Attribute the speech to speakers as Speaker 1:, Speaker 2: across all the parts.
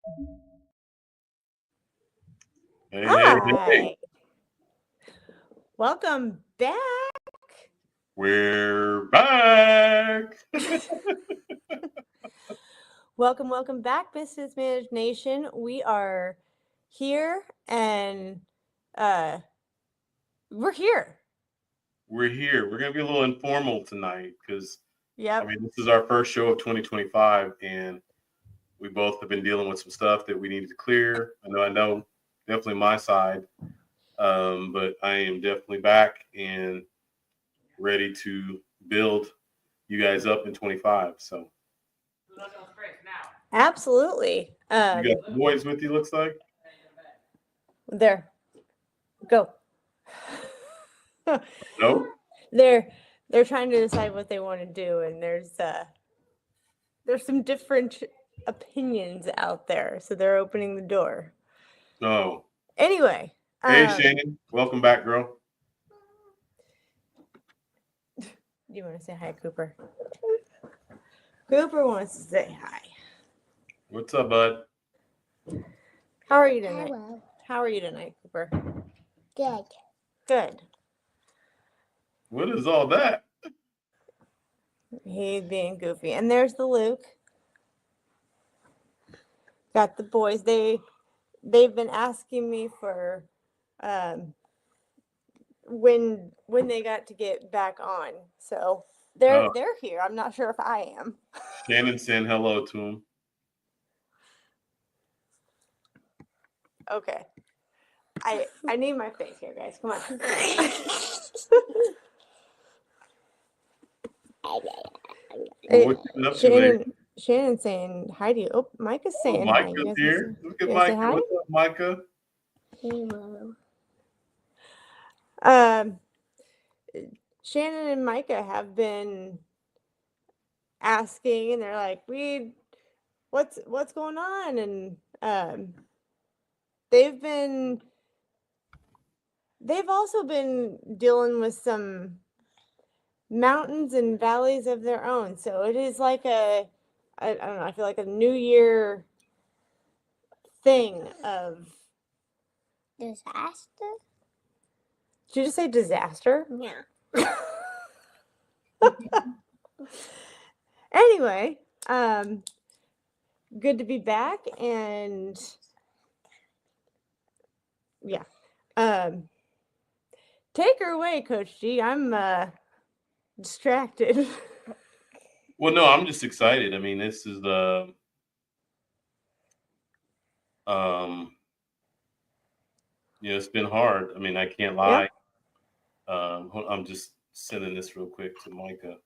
Speaker 1: Hey, hey,
Speaker 2: Hi.
Speaker 1: hey.
Speaker 2: Welcome back.
Speaker 1: We're back.
Speaker 2: Welcome back, Misfits Managed Nation. We are here and we're here.
Speaker 1: We're here. We're going to be a little informal tonight because,
Speaker 2: Yep.
Speaker 1: this is our first show of 2025, and we both have been dealing with some stuff that we needed to clear. I know, definitely my side, but I am definitely back and ready to build you guys up in 25. So,
Speaker 2: Absolutely.
Speaker 1: you got the boys with you, looks like?
Speaker 2: There. Go.
Speaker 1: No?
Speaker 2: They're trying to decide what they want to do, and there's some different opinions out there, so they're opening the door.
Speaker 1: No.
Speaker 2: Anyway.
Speaker 1: Hey, Shannon. Welcome back, girl.
Speaker 2: Do you want to say hi, Cooper? Cooper wants to say hi.
Speaker 1: What's up, bud?
Speaker 2: How are you tonight?
Speaker 3: Hello.
Speaker 2: How are you tonight, Cooper?
Speaker 3: Good.
Speaker 2: Good.
Speaker 1: What is all that?
Speaker 2: He's being goofy. And there's the Luke. Got the boys. They've been asking me for when they got to get back on. So they're here. I'm not sure if I am.
Speaker 1: Shannon saying hello to him.
Speaker 2: Okay. I need my face here, guys. Come on.
Speaker 1: Well, what you been up to lately?
Speaker 2: Shannon's saying hi to you. Oh, Micah's saying hi. You
Speaker 1: Micah's
Speaker 2: guys
Speaker 1: here. Look at
Speaker 2: you guys say
Speaker 1: Micah.
Speaker 2: hi?
Speaker 1: What's up, Micah?
Speaker 3: Hello.
Speaker 2: Shannon and Micah have been asking, and they're like, what's going on? And they've also been dealing with some mountains and valleys of their own. So it is like I don't know, I feel like a New Year thing of
Speaker 3: Disaster?
Speaker 2: Did you just say disaster?
Speaker 3: Yeah.
Speaker 2: Anyway, good to be back, and yeah. Take her away, Coach G. I'm distracted.
Speaker 1: Well, no, I'm just excited. This is the it's been hard. I can't lie. I'm just sending this real quick to Micah.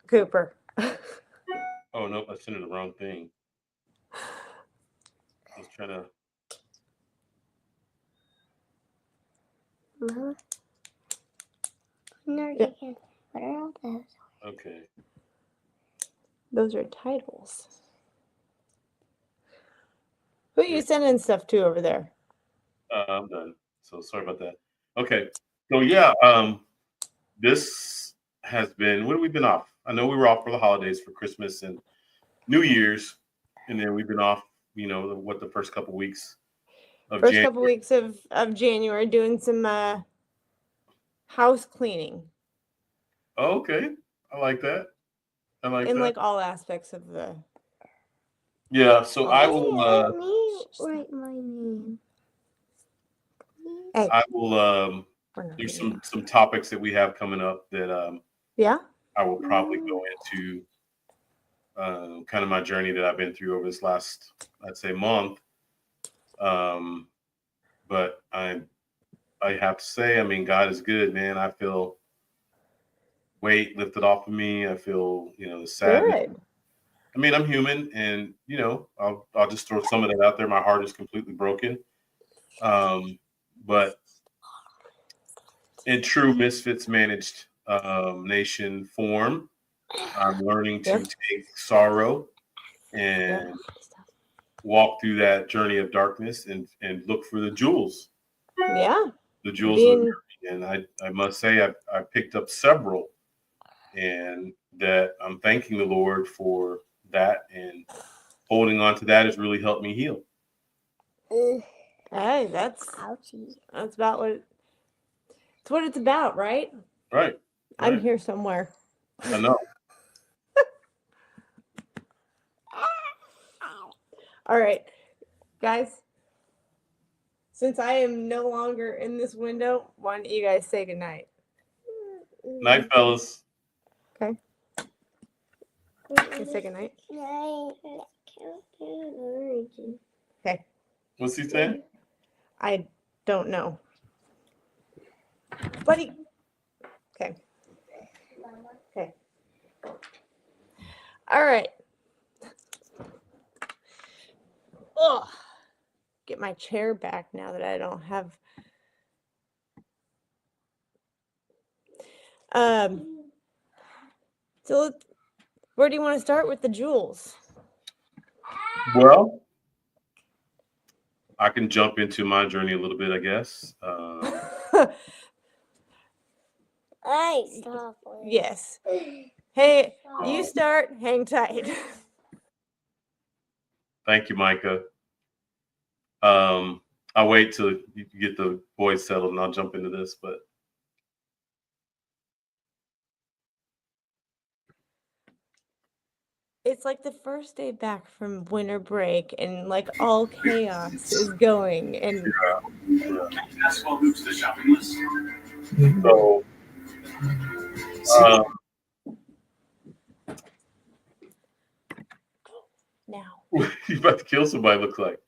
Speaker 2: Cooper.
Speaker 1: Oh nope, I sent her the wrong thing. I was trying to.
Speaker 3: Mama? No, you can. What are all those?
Speaker 1: Okay.
Speaker 2: Those are titles. Who are you sending stuff to over there?
Speaker 1: I'm done. So sorry about that. Okay. So yeah, this has been, when have we been off? I know we were off for the holidays for Christmas and New Year's, and then we've been off, the first couple weeks of January.
Speaker 2: Couple weeks of January doing some house cleaning.
Speaker 1: Oh, okay. I like that.
Speaker 2: In like all aspects of the.
Speaker 1: Yeah, so I will
Speaker 3: Let me write my name.
Speaker 2: Hey.
Speaker 1: I will there's some topics that we have coming up that I will probably go into kind of my journey that I've been through over this last, I'd say, month. But I have to say, God is good, man. I feel weight lifted off of me. I feel, the sadness.
Speaker 2: Good.
Speaker 1: I'm human, and I'll just throw some of that out there. My heart is completely broken. But in true Misfits managed nation form, I'm learning to take sorrow and walk through that journey of darkness and look for the jewels.
Speaker 2: Yeah.
Speaker 1: The jewels of And I must say, I picked up several, and that I'm thanking the Lord for that. And holding on to that has really helped me heal.
Speaker 2: Hey, that's
Speaker 3: Ouchie.
Speaker 2: about what it's what it's about, right?
Speaker 1: Right.
Speaker 2: I'm
Speaker 1: Right.
Speaker 2: here somewhere.
Speaker 1: I know.
Speaker 2: All right, guys. Since I am no longer in this window, why don't you guys say goodnight?
Speaker 1: Night, fellas.
Speaker 2: Okay. You say goodnight. Okay.
Speaker 1: What's he saying?
Speaker 2: I don't know. Buddy. Okay. Okay. All right. Ugh. Get my chair back now that I don't have. So where do you want to start with the jewels?
Speaker 1: Well, I can jump into my journey a little bit, I guess.
Speaker 3: Stop.
Speaker 2: Yes. Hey, you start. Hang tight.
Speaker 1: Thank you, Micah. I'll wait till you get the boys settled, and I'll jump into this. But
Speaker 2: It's like the first day back from winter break, and like all chaos is going. And
Speaker 1: basketball hoops to the shopping list. So,
Speaker 2: now
Speaker 1: you're about to kill somebody. Looks like.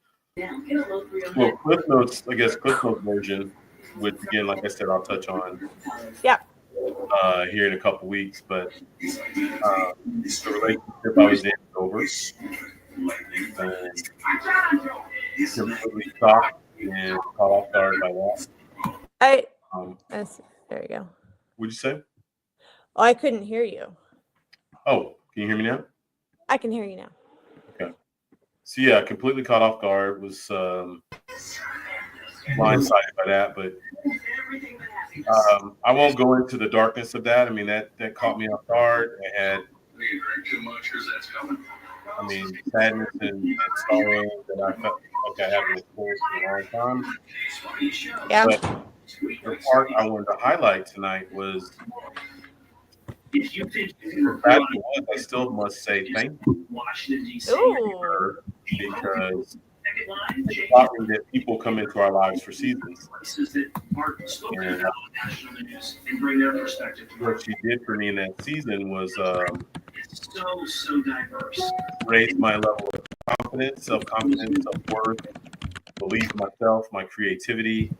Speaker 1: Well, Cliff Notes, I guess Cliff Notes version, which again, like I said, I'll touch on.
Speaker 2: Yeah.
Speaker 1: Here in a couple weeks, but the relationship I was in is over. Completely shocked and caught off guard by that.
Speaker 2: There you go.
Speaker 1: What'd you say?
Speaker 2: Oh, I couldn't hear you.
Speaker 1: Oh, can you hear me now?
Speaker 2: I can hear you now.
Speaker 1: Okay. So yeah, completely caught off guard. Was blindsided by that, but I won't go into the darkness of that. I mean, that caught me off guard. I had, sadness and sorrow that I felt like I haven't experienced in a long time.
Speaker 2: Yeah.
Speaker 1: But the part I wanted to highlight tonight was the fact was I still must say thank you
Speaker 2: Ooh.
Speaker 1: because it taught me that people come into our lives for seasons. And what she did for me in that season was raise my level of confidence, self-confidence, self-worth, believe in myself, my creativity,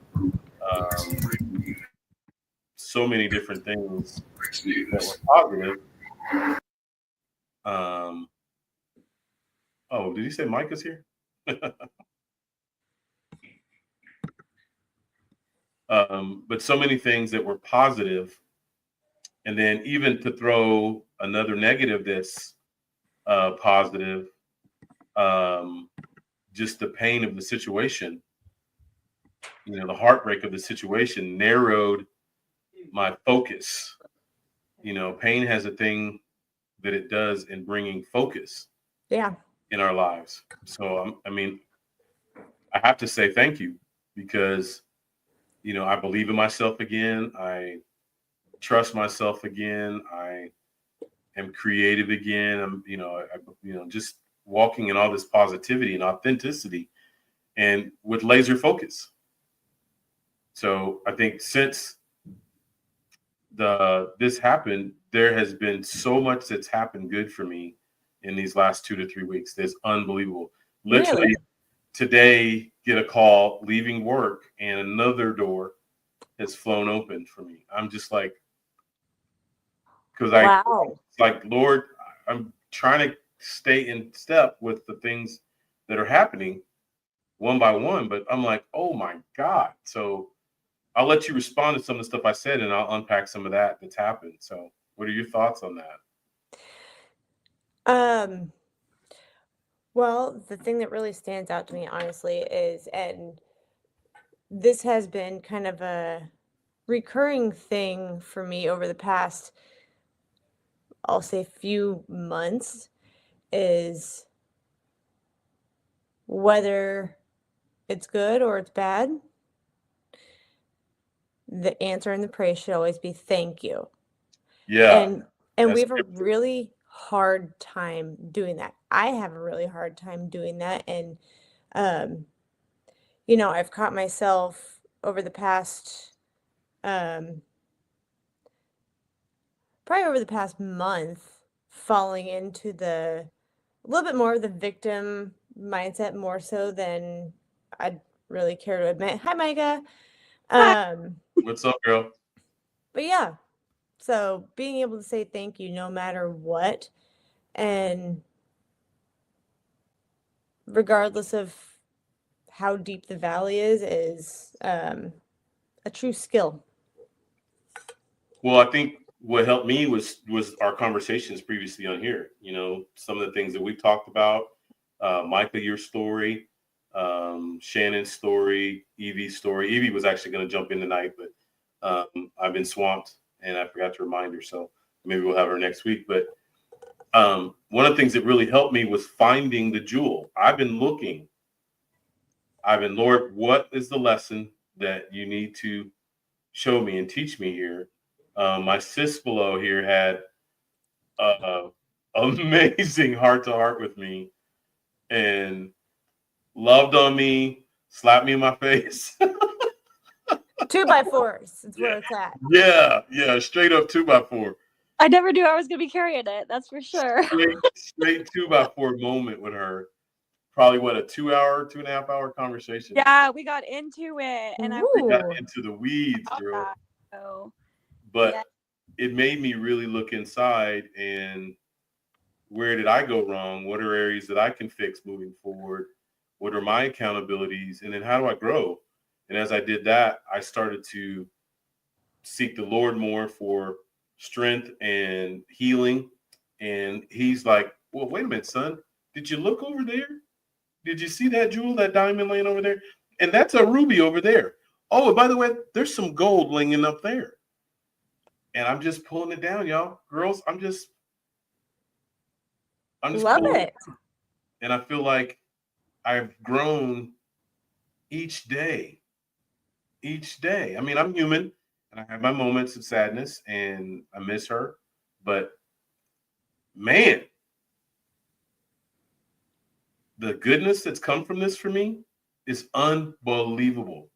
Speaker 1: so many different things that were positive. Oh, did you say Mike is here? But so many things that were positive. And then even to throw another negative that's positive, just the pain of the situation, the heartbreak of the situation narrowed my focus. Pain has a thing that it does in bringing focus in our lives. So, I have to say thank you because, I believe in myself again. I trust myself again. I am creative again. I'm, just walking in all this positivity and authenticity and with laser focus. So I think since this happened, there has been so much that's happened good for me in these last 2 to 3 weeks. That's unbelievable. Literally today, get a call leaving work and another door has flown open for me. I'm just like, because it's like, Lord, I'm trying to stay in step with the things that are happening one by one, but I'm like, oh my God. So I'll let you respond to some of the stuff I said and I'll unpack some of that that's happened. So what are your thoughts on that?
Speaker 2: Well, the thing that really stands out to me, honestly, is, and this has been kind of a recurring thing for me over the past, I'll say, few months is whether it's good or it's bad, the answer and the praise should always be thank you.
Speaker 1: Yeah,
Speaker 2: And we
Speaker 1: that's
Speaker 2: have a really hard time doing that. I have a really hard time doing that. And I've caught myself over the past probably over the past month falling into a little bit more of the victim mindset, more so than I'd really care to admit. Hi, Micah.
Speaker 1: what's up, girl?
Speaker 2: But yeah, so being able to say thank you no matter what, and regardless of how deep the valley is a true skill.
Speaker 1: Well, I think what helped me was our conversations previously on here. Some of the things that we talked about. Micah, your story, Shannon's story, Evie's story. Evie was actually going to jump in tonight, but I've been swamped and I forgot to remind her. So maybe we'll have her next week. But one of the things that really helped me was finding the jewel. I've been looking. Lord, what is the lesson that you need to show me and teach me here? My sis below here had amazing heart to heart with me and loved on me, slapped me in my face.
Speaker 2: 2x4s is where it's at.
Speaker 1: Yeah, straight up 2x4.
Speaker 4: I never knew I was going to be carrying it. That's for sure.
Speaker 1: Straight 2x4 moment with her. Probably what, a 2.5 hour conversation.
Speaker 4: Yeah, we got into it, and
Speaker 1: we got into the weeds, girl.
Speaker 4: So,
Speaker 1: but
Speaker 4: yeah.
Speaker 1: It made me really look inside and where did I go wrong? What are areas that I can fix moving forward? What are my accountabilities? And then how do I grow? And as I did that, I started to seek the Lord more for strength and healing. And he's like, well, wait a minute, son. Did you look over there? Did you see that jewel, that diamond laying over there? And that's a ruby over there. Oh, and by the way, there's some gold laying up there. And I'm just pulling it down, y'all. Girls, I'm just
Speaker 2: love it.
Speaker 1: And I feel like I've grown each day. Each day. I mean, I'm human and I have my moments of sadness and I miss her. But man, the goodness that's come from this for me is unbelievable.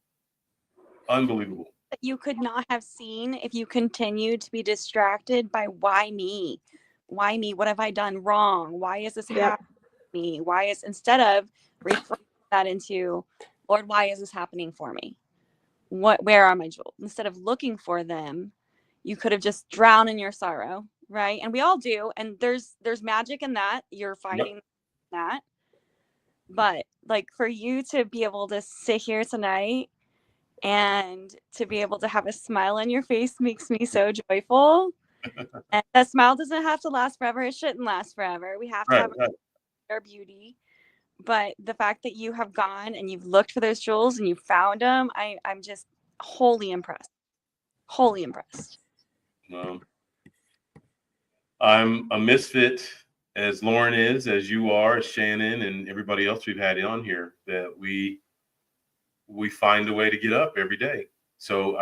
Speaker 1: Unbelievable.
Speaker 4: You could not have seen if you continued to be distracted by why me? Why me? What have I done wrong? Why is this happening to me? Why is, instead of reframe that into, Lord, why is this happening for me? Where are my jewels? Instead of looking for them, you could have just drowned in your sorrow, right? And we all do. And there's magic in that. You're finding that. But like for you to be able to sit here tonight and to be able to have a smile on your face makes me so joyful. And that smile doesn't have to last forever. It shouldn't last forever. We have to have our beauty. But the fact that you have gone and you've looked for those jewels and you found them, I'm just wholly impressed. Wholly impressed.
Speaker 1: I'm a misfit, as Lauren is, as you are, as Shannon, and everybody else we've had on here, that we find a way to get up every day. So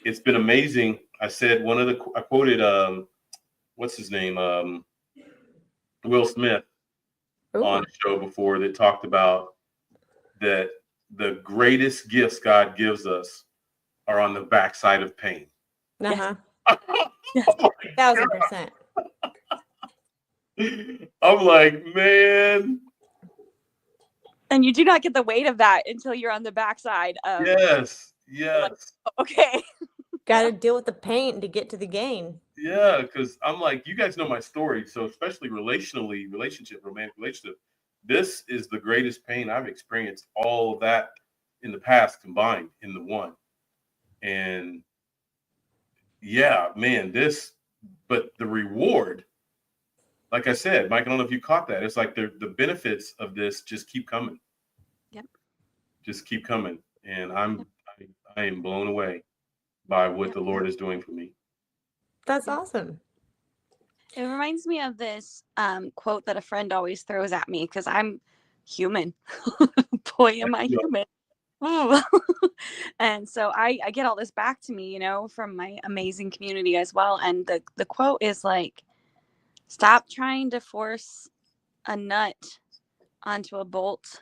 Speaker 1: it's been amazing. I said I quoted what's his name? Will Smith. Ooh. On the show before that talked about that the greatest gifts God gives us are on the backside of pain.
Speaker 2: Uh-huh. 1,000%.
Speaker 1: I'm like, man.
Speaker 4: And you do not get the weight of that until you're on the backside of.
Speaker 1: Yes.
Speaker 4: Like, okay.
Speaker 2: Got to deal with the pain to get to the gain.
Speaker 1: Yeah, because I'm like, you guys know my story. So especially romantic relationship, this is the greatest pain I've experienced. All of that in the past combined in the one. And yeah, man, but the reward, like I said, Mike, I don't know if you caught that. It's like the benefits of this just keep coming.
Speaker 4: Yep.
Speaker 1: Just keep coming. And I am blown away by what the Lord is doing for me.
Speaker 2: That's awesome.
Speaker 4: It reminds me of this quote that a friend always throws at me because I'm human. Boy, am I human. Ooh. And so I get all this back to me, from my amazing community as well. And the quote is like, stop trying to force a nut onto a bolt.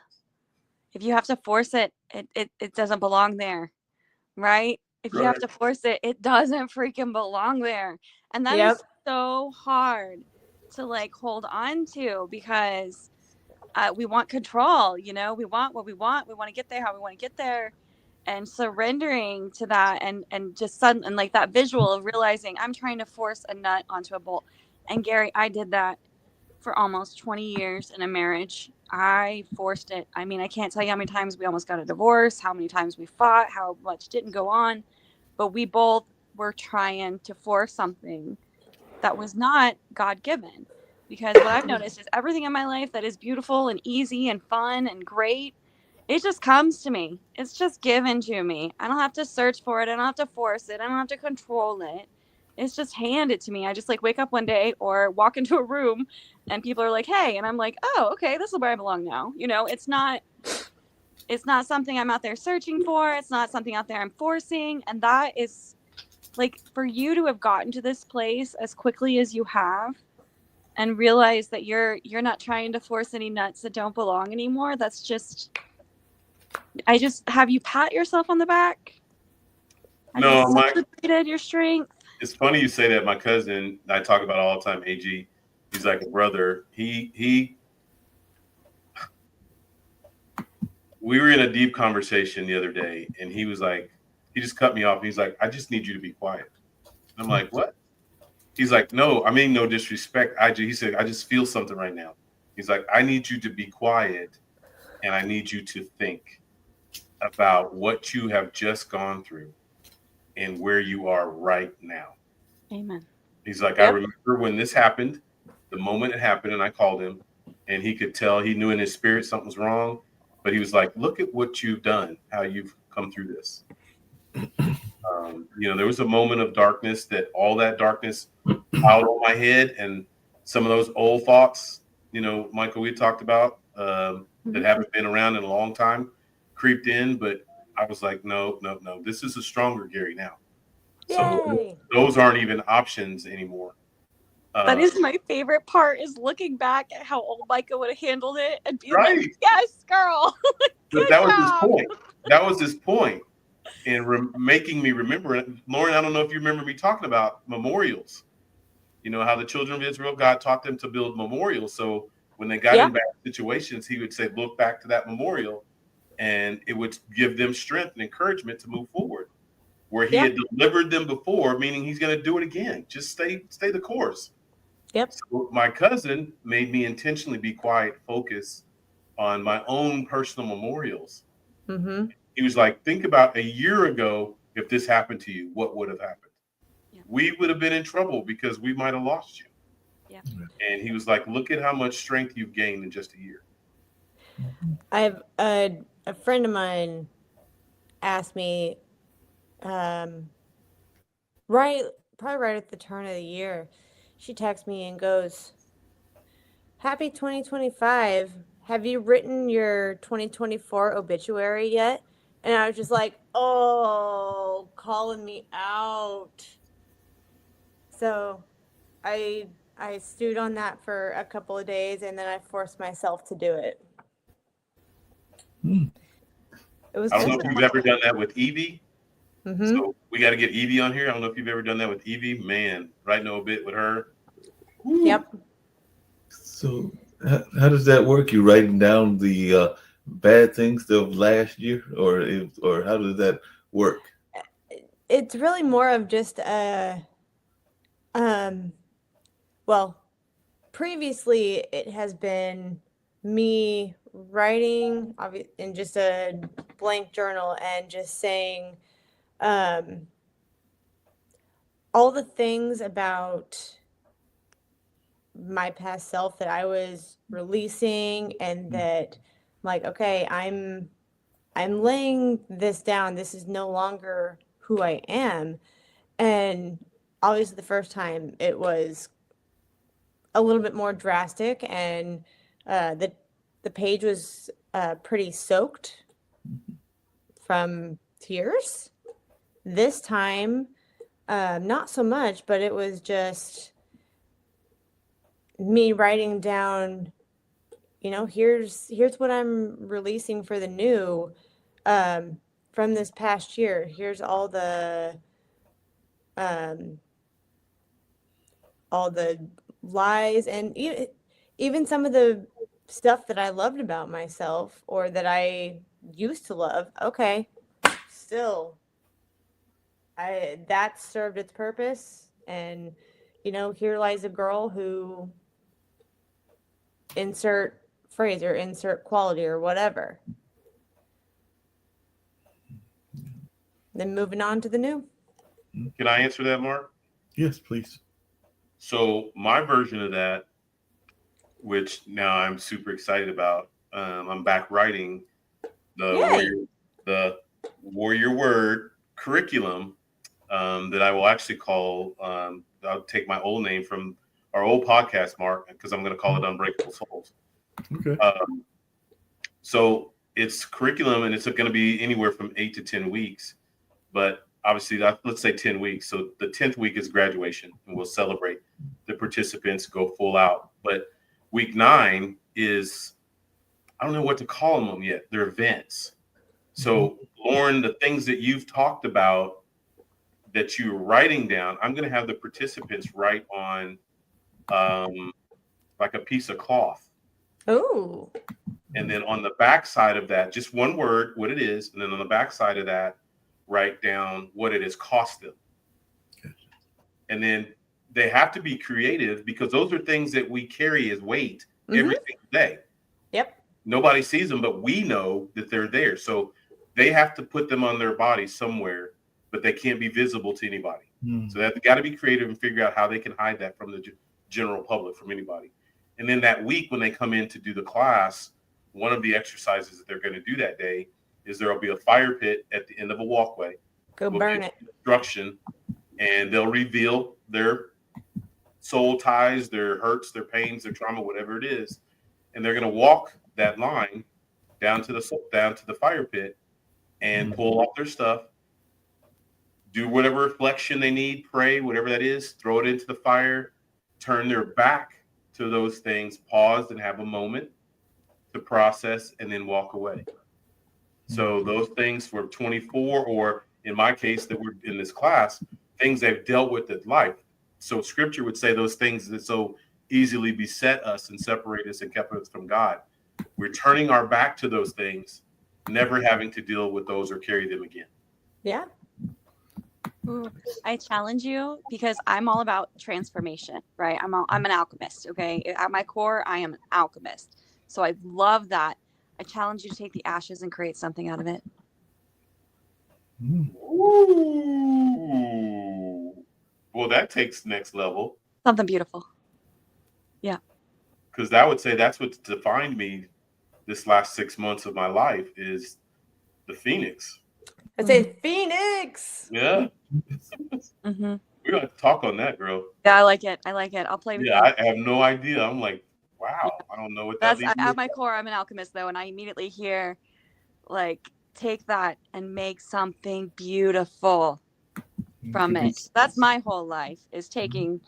Speaker 4: If you have to force it, it doesn't belong there, right? If you have to force it, it doesn't freaking belong there. And that is so hard to like hold on to because we want control, we want what we want to get there how we want to get there, and surrendering to that and just sudden and like that visual of realizing I'm trying to force a nut onto a bolt. And Gary, I did that for almost 20 years in a marriage. I forced it. I mean, I can't tell you how many times we almost got a divorce, how many times we fought, how much didn't go on, but we both were trying to force something that was not God-given. Because what I've noticed is everything in my life that is beautiful and easy and fun and great, it just comes to me. It's just given to me. I don't have to search for it. I don't have to force it. I don't have to control it. It's just handed to me. I just like wake up one day or walk into a room and people are like, hey, and I'm like, oh, okay, this is where I belong now. It's not something I'm out there searching for. It's not something out there I'm forcing. And that is like, for you to have gotten to this place as quickly as you have and realize that you're not trying to force any nuts that don't belong anymore. That's just, have you pat yourself on the back? Have
Speaker 1: No,
Speaker 4: you celebrated your strength?
Speaker 1: It's funny you say that. My cousin, I talk about all the time, AG, he's like a brother. We were in a deep conversation the other day and he was like, he just cut me off. He's like, I just need you to be quiet. And I'm like, what? He's like, no, I mean, no disrespect. He said, I just feel something right now. He's like, I need you to be quiet and I need you to think about what you have just gone through and where you are right now.
Speaker 4: Amen.
Speaker 1: He's like, I remember when this happened, the moment it happened, and I called him and he could tell, he knew in his spirit something was wrong, but he was like, look at what you've done, how you've come through this. There was a moment of darkness that all that darkness out on my head and some of those old thoughts, Michael, we talked about that haven't been around in a long time creeped in, but I was like, no, this is a stronger Gary now. So those aren't even options anymore.
Speaker 4: That is my favorite part, is looking back at how old Micah would have handled it and being
Speaker 1: right.
Speaker 4: like, yes, girl.
Speaker 1: But that was his point. That was his point. And making me remember it. Lauren, I don't know if you remember me talking about memorials. How the children of Israel, God taught them to build memorials. So when they got in bad situations, he would say, look back to that memorial, and it would give them strength and encouragement to move forward. Where he had delivered them before, meaning he's going to do it again. Just stay the course.
Speaker 2: Yep.
Speaker 1: So my cousin made me intentionally be quiet, focus on my own personal memorials.
Speaker 2: Mm-hmm.
Speaker 1: He was like, think about a year ago, if this happened to you, what would have happened? Yeah. We would have been in trouble because we might have lost you.
Speaker 4: Yeah.
Speaker 1: And he was like, look at how much strength you've gained in just a year.
Speaker 2: I have a friend of mine asked me, probably right at the turn of the year, she texts me and goes, happy 2025. Have you written your 2024 obituary yet? And I was just like, oh, calling me out. So I stewed on that for a couple of days and then I forced myself to do it. It was
Speaker 1: I don't know if you've ever done that with Evie.
Speaker 2: Mm-hmm.
Speaker 1: So we got to get Evie on here. I don't know if you've ever done that with Evie. Man, writing a bit with her. Woo.
Speaker 2: Yep.
Speaker 5: So how does that work? You writing down the bad things of last year, or how does that work?
Speaker 2: It's really more of just well, previously it has been me writing in just a blank journal and just saying all the things about my past self that I was releasing, and that like, okay, I'm laying this down. This is no longer who I am. And obviously the first time it was a little bit more drastic, and the page was pretty soaked from tears. This time, not so much, but it was just me writing down, here's what I'm releasing for the new from this past year. Here's um, all the lies, and even some of the stuff that I loved about myself or that I used to love. Okay, still, that served its purpose, and here lies a girl who, insert phrase or insert quality or whatever. Then moving on to the new.
Speaker 1: Can I answer that, Mark?
Speaker 5: Yes, please.
Speaker 1: So my version of that, which now I'm super excited about, I'm back writing the warrior word curriculum that I will actually call. I'll take my old name from our old podcast, Mark, because I'm going to call it Unbreakable Souls.
Speaker 5: Okay.
Speaker 1: So it's curriculum, and it's going to be anywhere from 8 to 10 weeks. But obviously, let's say 10 weeks. So the 10th week is graduation, and we'll celebrate. The participants go full out. But week 9 is, I don't know what to call them yet. They're events. So, Lauren, the things that you've talked about that you're writing down, I'm going to have the participants write on like a piece of cloth.
Speaker 2: Oh.
Speaker 1: And then on the back side of that, just one word, what it is. And then on the back side of that, write down what it has cost them. And then they have to be creative, because those are things that we carry as weight every single day.
Speaker 2: Yep.
Speaker 1: Nobody sees them, but we know that they're there. So they have to put them on their body somewhere, but they can't be visible to anybody. So they've got to be creative and figure out how they can hide that from the general public, from anybody. And then that week when they come in to do the class, one of the exercises that they're going to do that day is there will be a fire pit at the end of a walkway.
Speaker 2: Go burn it.
Speaker 1: Instruction, and they'll reveal their soul ties, their hurts, their pains, their trauma, whatever it is, and they're going to walk that line down to the fire pit and pull off their stuff, do whatever reflection they need, pray, whatever that is, throw it into the fire, turn their back to those things, pause and have a moment to process, and then walk away. So those things for 24, or in my case that we're in this class, things they've dealt with in life. So scripture would say those things that so easily beset us and separate us and kept us from God. We're turning our back to those things, never having to deal with those or carry them again.
Speaker 2: Yeah.
Speaker 4: I challenge you, because I'm all about transformation, right? I'm an alchemist, okay? At my core, I am an alchemist. So I love that. I challenge you to take the ashes and create something out of it.
Speaker 1: Ooh. Well, that takes next level.
Speaker 4: Something beautiful. Yeah.
Speaker 1: Because I would say that's what defined me this last 6 months of my life is the Phoenix.
Speaker 2: I say Phoenix.
Speaker 1: Yeah.
Speaker 4: Mm-hmm.
Speaker 1: We're going to talk on that, girl.
Speaker 4: Yeah, I like it. I'll play with
Speaker 1: Yeah,
Speaker 4: you.
Speaker 1: I have no idea. I'm like, wow, I don't know what that
Speaker 4: That's
Speaker 1: leads
Speaker 4: at my core. I'm an alchemist, though, and I immediately hear, like, take that and make something beautiful from it. That's my whole life, is taking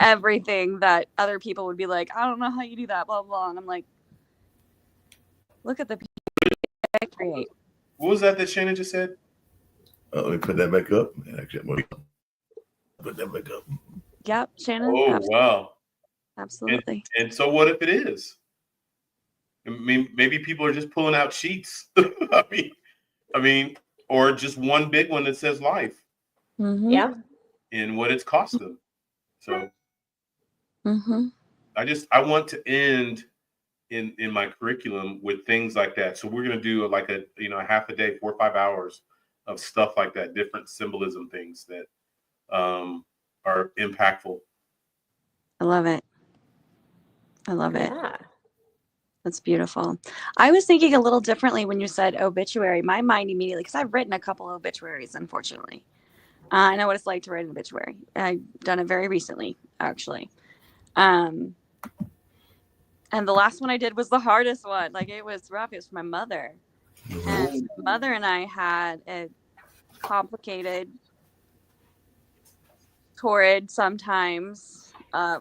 Speaker 4: everything that other people would be like, I don't know how you do that, blah blah. And I'm like, look at the beauty I create.
Speaker 1: What was that Shannon just said?
Speaker 5: Let me put that back up. Actually, put that back up.
Speaker 4: Yep, Shannon.
Speaker 1: Oh, wow.
Speaker 4: Absolutely.
Speaker 1: And so what if it is? I mean, maybe people are just pulling out sheets. I mean, or just one big one that says life.
Speaker 4: Mm-hmm.
Speaker 2: Yeah.
Speaker 1: And what it's cost them. So
Speaker 4: Mm-hmm.
Speaker 1: I want to end in my curriculum with things like that. So we're going to do like a half a day, 4 or 5 hours of stuff like that, different symbolism things that are impactful.
Speaker 4: I love it. I love it.
Speaker 2: Yeah.
Speaker 4: That's beautiful. I was thinking a little differently when you said obituary. My mind immediately, because I've written a couple of obituaries, unfortunately. I know what it's like to write an obituary. I've done it very recently, actually. Um, and the last one I did was the hardest one. Like, it was rough. It was for my mother. And my mother and I had a complicated, torrid sometimes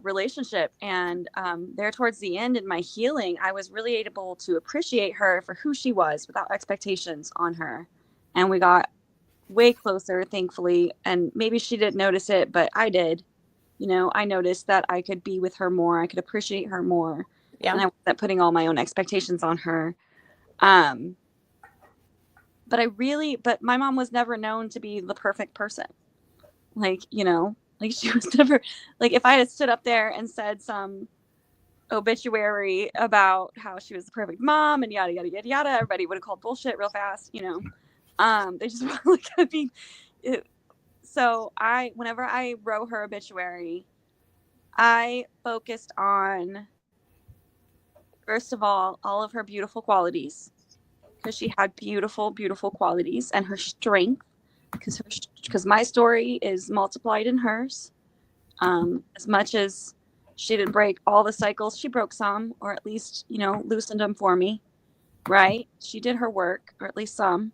Speaker 4: relationship. And there towards the end in my healing, I was really able to appreciate her for who she was without expectations on her. And we got way closer, thankfully. And maybe she didn't notice it, but I did. You know, I noticed that I could be with her more. I could appreciate her more.
Speaker 2: Yeah.
Speaker 4: And I wasn't putting all my own expectations on her. But my mom was never known to be the perfect person. Like, you know, like she was never, like if I had stood up there and said some obituary about how she was the perfect mom and yada, yada, yada, yada, everybody would have called bullshit real fast, you know. They just like, I mean, so whenever I wrote her obituary, I focused on, first of all of her beautiful qualities, because she had beautiful, beautiful qualities, and her strength, because my story is multiplied in hers. As much as she didn't break all the cycles, she broke some, or at least, you know, loosened them for me, right? She did her work, or at least some.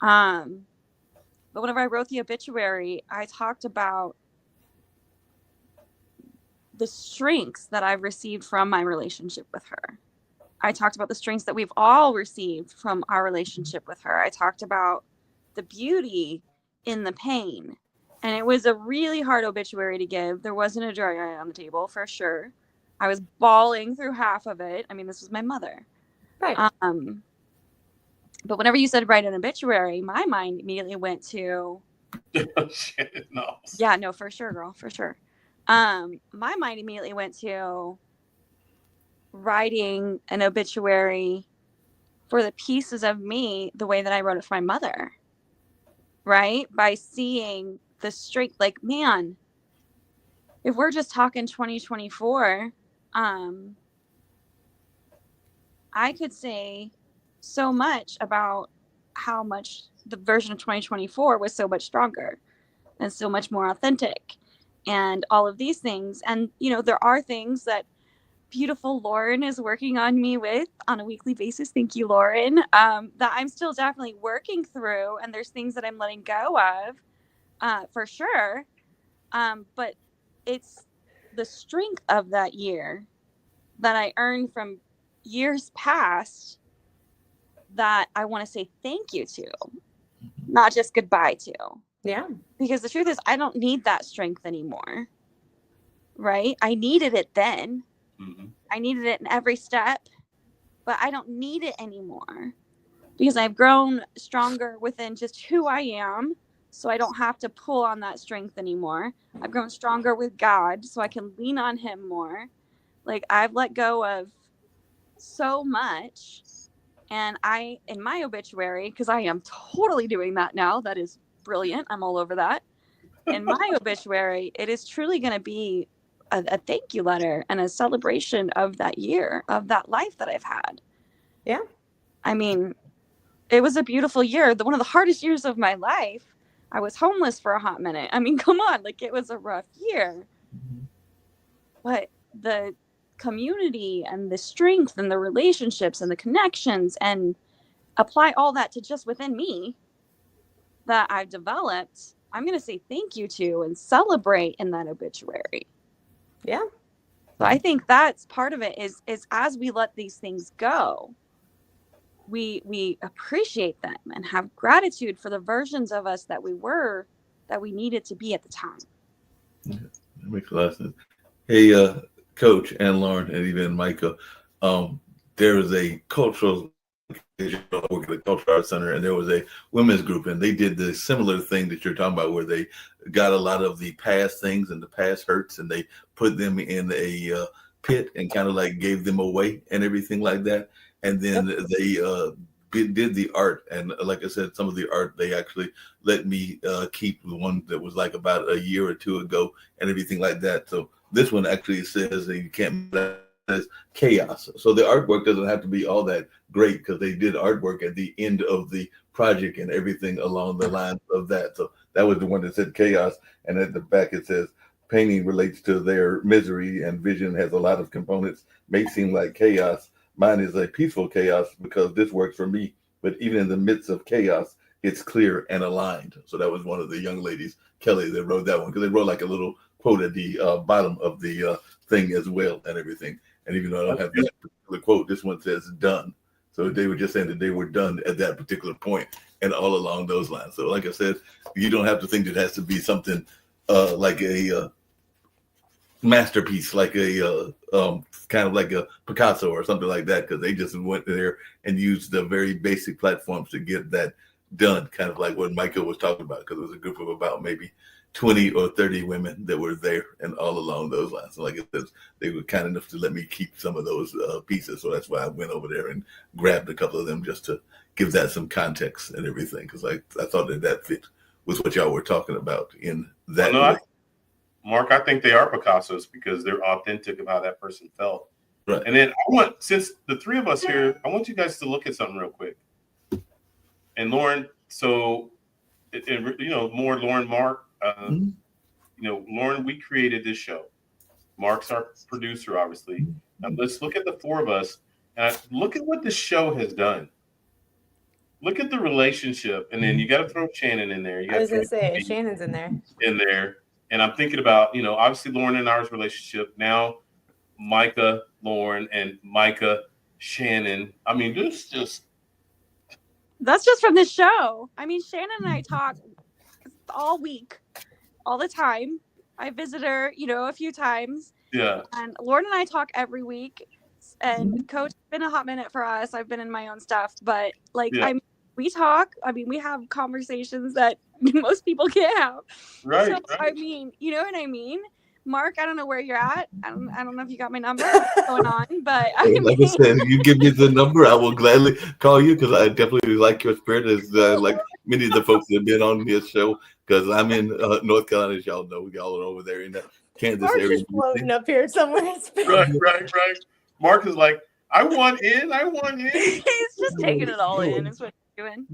Speaker 4: But whenever I wrote the obituary, I talked about the strengths that I've received from my relationship with her. I talked about the strengths that we've all received from our relationship with her. I talked about the beauty in the pain. And it was a really hard obituary to give. There wasn't a dry eye on the table, for sure. I was bawling through half of it. I mean, this was my mother.
Speaker 2: Right.
Speaker 4: But whenever you said write an obituary, my mind immediately went to...
Speaker 1: Shit, no.
Speaker 4: Yeah, no, for sure, girl, for sure. My mind immediately went to writing an obituary for the pieces of me the way that I wrote it for my mother, right? By seeing the strength, like, man, if we're just talking 2024, I could say so much about how much the version of 2024 was so much stronger and so much more authentic and all of these things. And, you know, there are things that beautiful Lauren is working on me with on a weekly basis. Thank you, Lauren. That I'm still definitely working through, and there's things that I'm letting go of, for sure. But it's the strength of that year that I earned from years past that I want to say thank you to, not just goodbye to.
Speaker 2: Yeah.
Speaker 4: Because the truth is, I don't need that strength anymore. Right? I needed it then.
Speaker 1: Mm-hmm.
Speaker 4: I needed it in every step, but I don't need it anymore because I've grown stronger within just who I am. So I don't have to pull on that strength anymore. I've grown stronger with God, so I can lean on him more. Like, I've let go of so much. And in my obituary, because I am totally doing that now, that is brilliant. I'm all over that. In my obituary, it is truly going to be a thank you letter and a celebration of that year, of that life that I've had.
Speaker 2: Yeah.
Speaker 4: I mean, it was a beautiful year. One of the hardest years of my life. I was homeless for a hot minute. I mean, come on, like, it was a rough year. But the community and the strength and the relationships and the connections, and apply all that to just within me that I've developed, I'm going to say thank you to and celebrate in that obituary.
Speaker 2: Yeah.
Speaker 4: So I think that's part of it is as we let these things go, we appreciate them and have gratitude for the versions of us that we were, that we needed to be at the time.
Speaker 5: Yeah, that makes a lot of sense. Hey, Coach and Lauren and even Micah, there was a cultural work at the Cultural Arts Center, and there was a women's group, and they did the similar thing that you're talking about, where they got a lot of the past things and the past hurts, and they put them in a pit and kind of like gave them away and everything like that. And then they did the art, and like I said, some of the art they actually let me keep, the one that was like about a year or two ago and everything like that. So this one actually says that you can't says chaos. So the artwork doesn't have to be all that great because they did artwork at the end of the project and everything along the lines of that. So that was the one that said chaos. And at the back it says painting relates to their misery and vision has a lot of components, may seem like chaos. Mine is a peaceful chaos because this works for me. But even in the midst of chaos, it's clear and aligned. So that was one of the young ladies, Kelly, that wrote that one because they wrote like a little quote at the bottom of the thing as well and everything. And even though I don't have that particular quote, this one says done. So they were just saying that they were done at that particular point and all along those lines. So like I said, you don't have to think it has to be something like a masterpiece, like a kind of like a Picasso or something like that, because they just went there and used the very basic platforms to get that done, kind of like what Michael was talking about, because it was a group of about maybe 20 or 30 women that were there and all along those lines. So like I said, they were kind enough to let me keep some of those pieces. So that's why I went over there and grabbed a couple of them just to give that some context and everything, because I thought that fit with what y'all were talking about in that.
Speaker 1: Mark, I think they are Picassos because they're authentic of how that person felt.
Speaker 5: Right.
Speaker 1: And then since the three of us here, I want you guys to look at something real quick. And Lauren, so, more Lauren, Mark, Lauren, we created this show. Mark's our producer, obviously. Now let's look at the four of us and look at what the show has done. Look at the relationship. And then you got to throw Shannon in there.
Speaker 2: I was going to say, Shannon's in there. And I'm thinking about, obviously Lauren and ours relationship. Now, Micah, Lauren, and Micah, Shannon. I mean, this just.
Speaker 4: That's just from this show. I mean, Shannon and I talk all week, all the time. I visit her, a few times.
Speaker 1: Yeah.
Speaker 4: And Lauren and I talk every week. And Coach, it's been a hot minute for us. I've been in my own stuff. But, we talk. I mean, we have conversations that most people can't have.
Speaker 1: Right.
Speaker 4: So,
Speaker 1: right.
Speaker 4: I mean, you know what I mean? Mark, I don't know where you're at. I don't know if you got my number. What's going on? But
Speaker 5: like I said, if you give me the number, I will gladly call you because I definitely like your spirit, as like many of the folks that have been on this show. Because I'm in North Carolina, as y'all know, we all are over there in the Kansas
Speaker 2: Mark's
Speaker 5: area.
Speaker 2: just floating up here somewhere.
Speaker 1: Right. Mark is like, I want in.
Speaker 4: He's just taking it all in. Is what he's doing.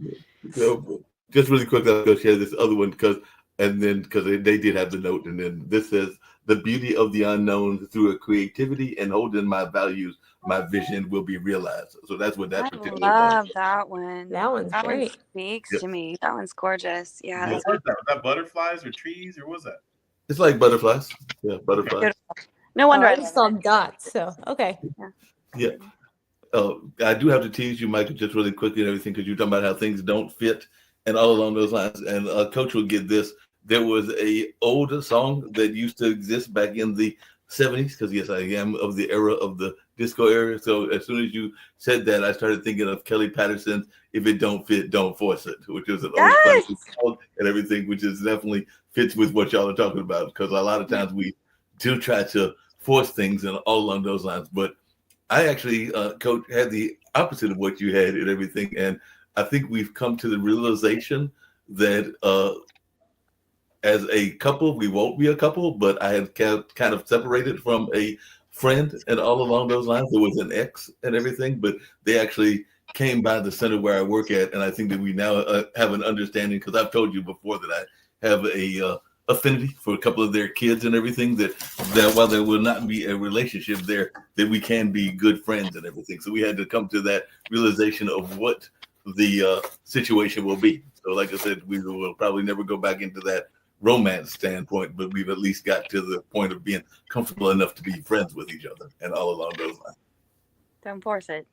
Speaker 5: So, just really quick, I'll go share this other one because they did have the note, and then this says the beauty of the unknown through a creativity and holding my values, my vision will be realized. So that's what that particular.
Speaker 4: I love that one.
Speaker 2: That one's great.
Speaker 4: One speaks to me. That one's gorgeous. Yeah.
Speaker 1: What was that? Was that butterflies or trees or what was that?
Speaker 5: It's like butterflies. Yeah, butterflies.
Speaker 4: No wonder
Speaker 2: I just saw dots. So okay.
Speaker 5: Yeah. I do have to tease you, Michael, just really quickly and everything, because you're talking about how things don't fit and all along those lines. And Coach will get this. There was a old song that used to exist back in the 70s, because yes, I am of the era of the disco era. So as soon as you said that, I started thinking of Kelly Patterson's "If It Don't Fit, Don't Force It," which is an old classic song and everything, which is definitely fits with what y'all are talking about. Because a lot of times we do try to force things and all along those lines. But I actually, Coach, had the opposite of what you had and everything. And I think we've come to the realization that as a couple, we won't be a couple, but I had kind of separated from a friend and all along those lines. There was an ex and everything, but they actually came by the center where I work at. And I think that we now have an understanding, because I've told you before that I have a affinity for a couple of their kids and everything, that while there will not be a relationship there, that we can be good friends and everything. So we had to come to that realization of what the situation will be. So like I said, we will probably never go back into that romance standpoint, but we've at least got to the point of being comfortable enough to be friends with each other and all along those lines.
Speaker 4: Don't force it.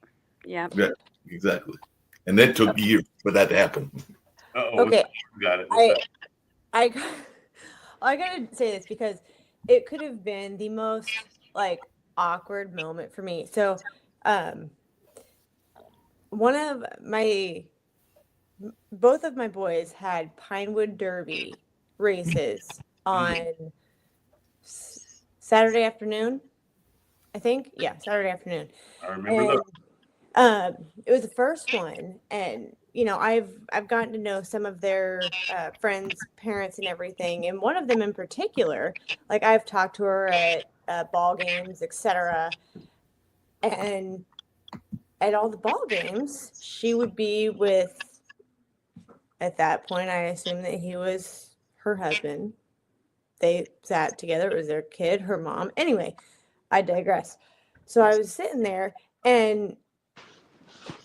Speaker 4: Yeah.
Speaker 5: Yeah, exactly. And that took years for that to happen.
Speaker 2: Okay.
Speaker 1: Got it.
Speaker 2: I gotta say this because it could have been the most awkward moment for me. So, both of my boys had Pinewood Derby races on Saturday afternoon, I think. Yeah, Saturday afternoon.
Speaker 1: I remember that.
Speaker 2: It was the first one, and I've gotten to know some of their friends' parents and everything, and one of them in particular, I've talked to her at ball games, etc. And at all the ball games, she would be with, at that point, I assume that he was her husband. They sat together. It was their kid, her mom. Anyway, I digress. So I was sitting there, and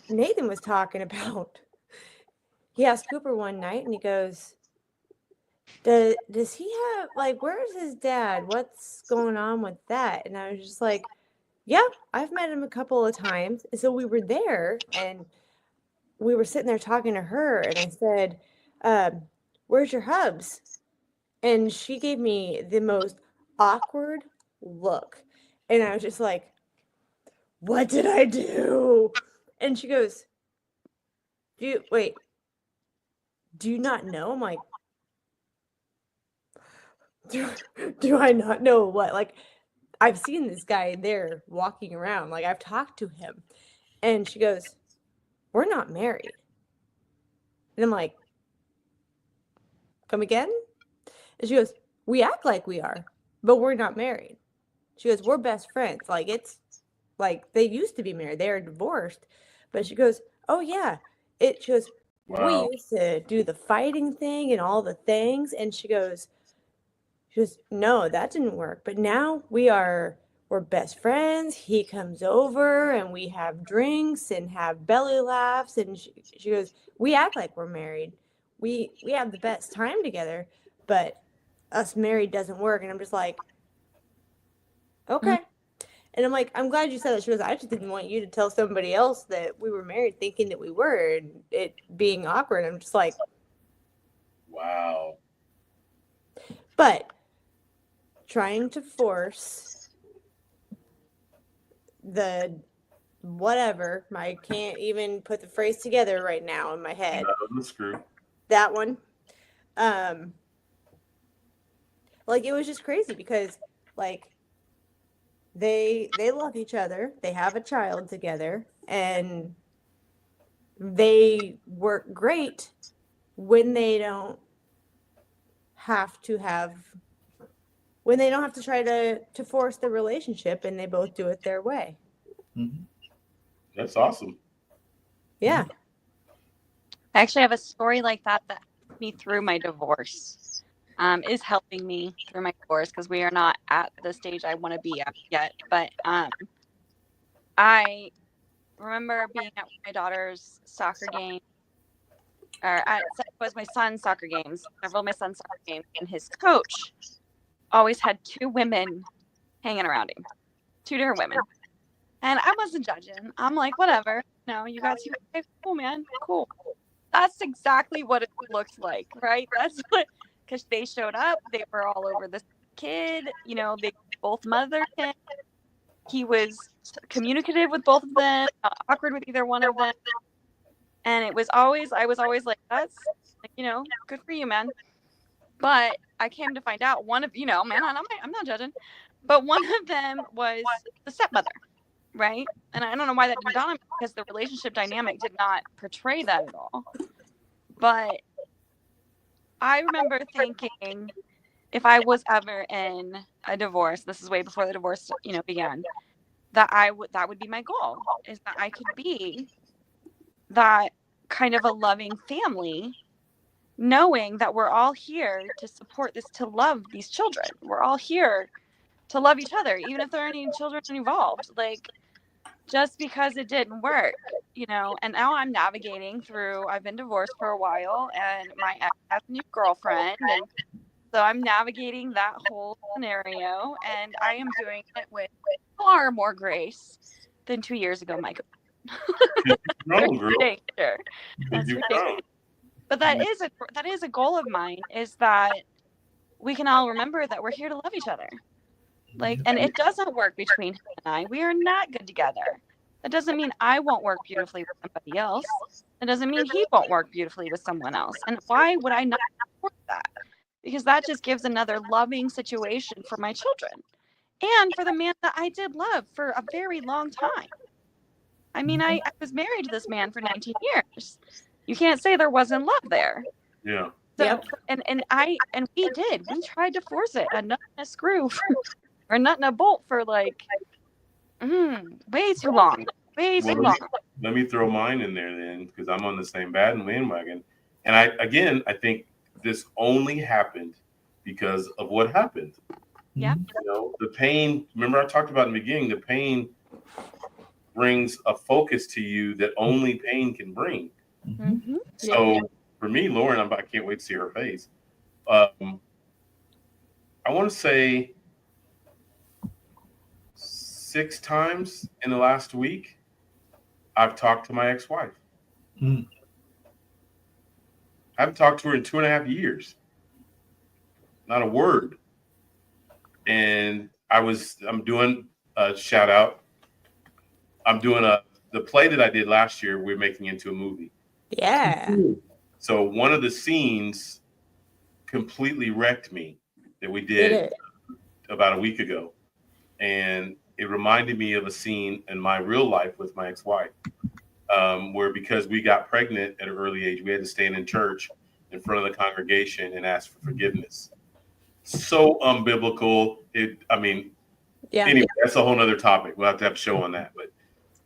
Speaker 2: Nathan was talking about, he asked Cooper one night, and he goes, does he have, like, where's his dad? What's going on with that? And I was just like, yeah, I've met him a couple of times. And so we were there, and we were sitting there talking to her, and I said, where's your hubs? And she gave me the most awkward look. And I was just like, what did I do? And she goes, do you not know? I'm like, do I not know what? Like, I've seen this guy there walking around. Like, I've talked to him. And she goes, we're not married. And I'm like, come again? And she goes, we act like we are, but we're not married. She goes, we're best friends. Like, it's like they used to be married. They are divorced. But she goes, oh, yeah. She goes, we
Speaker 1: Wow.
Speaker 2: used to do the fighting thing and all the things. And she goes, no, that didn't work. But now we're best friends. He comes over and we have drinks and have belly laughs. And she goes, we act like we're married. We have the best time together, but us married doesn't work. And I'm just like, okay. And I'm like, I'm glad you said that. She goes, I just didn't want you to tell somebody else that we were married thinking that we were, and it being awkward. I'm just like,
Speaker 1: Wow.
Speaker 2: but trying to force the whatever, I can't even put the phrase together right now in my head.
Speaker 1: The screw.
Speaker 2: That one. Like, it was just crazy because, like, they love each other. They have a child together, and they work great when they don't have to try to force the relationship, and they both do it their way.
Speaker 5: Mhm.
Speaker 1: That's awesome.
Speaker 2: Yeah.
Speaker 4: I actually have a story like that helped me through my divorce. Is helping me through my divorce because we are not at the stage I want to be at yet. But I remember being at my daughter's soccer game, or it was my son's soccer games, several of my son's soccer games, and his coach always had two women hanging around him, two different women. And I wasn't judging. I'm like, whatever. No, you got two. Okay, cool, man. Cool. That's exactly what it looked like, right? That's what, because they showed up. They were all over this kid. You know, they both mothered him. He was communicative with both of them, not awkward with either one of them. And I was always like, that's, like, you know, good for you, man. But I came to find out one of, you know, man, I'm not judging, but one of them was the stepmother, right? And I don't know why that didn't dawn on me, because the relationship dynamic did not portray that at all. But I remember thinking, if I was ever in a divorce, this is way before the divorce, you know, began, that would be my goal, is that I could be that kind of a loving family, knowing that we're all here to support this, to love these children. We're all here to love each other, even if there aren't any children involved. Like, just because it didn't work, you know. And now I'm navigating through, I've been divorced for a while, and my ex has a new girlfriend, and so I'm navigating that whole scenario, and I am doing it with far more grace than 2 years ago, Michael.
Speaker 1: Wrong, girl.
Speaker 4: Danger. That's
Speaker 1: You've
Speaker 4: right.
Speaker 1: grown.
Speaker 4: But that is a goal of mine, is that we can all remember that we're here to love each other. Like, and it doesn't work between him and I. We are not good together. That doesn't mean I won't work beautifully with somebody else. It doesn't mean he won't work beautifully with someone else. And why would I not support that? Because that just gives another loving situation for my children and for the man that I did love for a very long time. I mean, I was married to this man for 19 years. You can't say there wasn't love there.
Speaker 1: Yeah.
Speaker 4: So,
Speaker 2: Yep.
Speaker 4: and we did. We tried to force it, a nut and a screw, or a nut and a bolt for like Way too long. Way too
Speaker 1: Well,
Speaker 4: long.
Speaker 1: let me throw mine in there then, because I'm on the same bandwagon. And I think this only happened because of what happened.
Speaker 4: Yeah.
Speaker 1: You know, the pain. Remember, I talked about in the beginning. The pain brings a focus to you that only pain can bring.
Speaker 4: Mm-hmm.
Speaker 1: So for me, Lauren, I can't wait to see her face. I want to say 6 times in the last week, I've talked to my ex-wife.
Speaker 5: Mm.
Speaker 1: I haven't talked to her in 2.5 years. Not a word. And I'm doing a shout out. I'm doing the play that I did last year, we're making into a movie.
Speaker 2: Yeah.
Speaker 1: So one of the scenes completely wrecked me that we
Speaker 2: Did
Speaker 1: did
Speaker 2: it?
Speaker 1: about a week ago. And it reminded me of a scene in my real life with my ex-wife, where because we got pregnant at an early age, we had to stand in church in front of the congregation and ask for forgiveness. So unbiblical.
Speaker 2: Yeah.
Speaker 1: Anyway, that's a whole nother topic. We'll have to have a show on that. But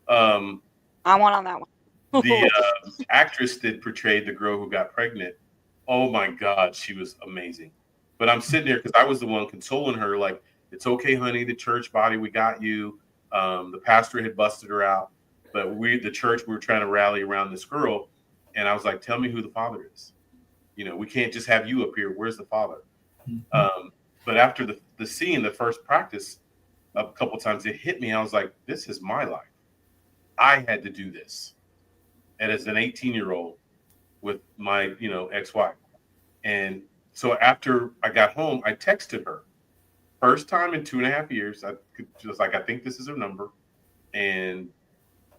Speaker 4: I want on that one.
Speaker 1: the actress that portrayed the girl who got pregnant, oh my God, she was amazing. But I'm sitting there because I was the one consoling her, like, it's okay, honey, the church body, we got you. The pastor had busted her out, but the church, we were trying to rally around this girl. And I was like, tell me who the father is. You know, we can't just have you up here. Where's the father? But after the scene, the first practice, a couple times, it hit me. I was like, this is my life. I had to do this. And as an 18-year-old with my, ex-wife. And so after I got home, I texted her. First time in 2.5 years, she was like, I think this is her number. And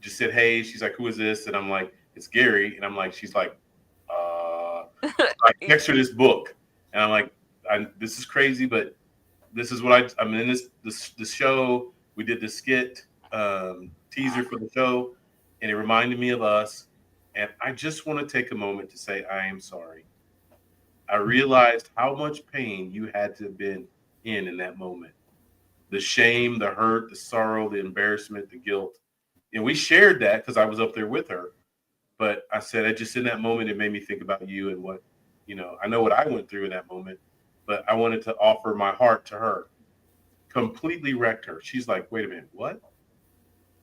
Speaker 1: just said, hey, she's like, who is this? And I'm like, it's Gary. And I'm like, she's like, I text her this book. And I'm like, this is crazy, but this is what I'm in this show. We did the skit teaser for the show, and it reminded me of us. And I just want to take a moment to say I am sorry. I realized how much pain you had to have been in that moment. The shame, the hurt, the sorrow, the embarrassment, the guilt. And we shared that because I was up there with her. But I said, in that moment, it made me think about you and what, I know what I went through in that moment, but I wanted to offer my heart to her. Completely wrecked her. She's like, wait a minute, what?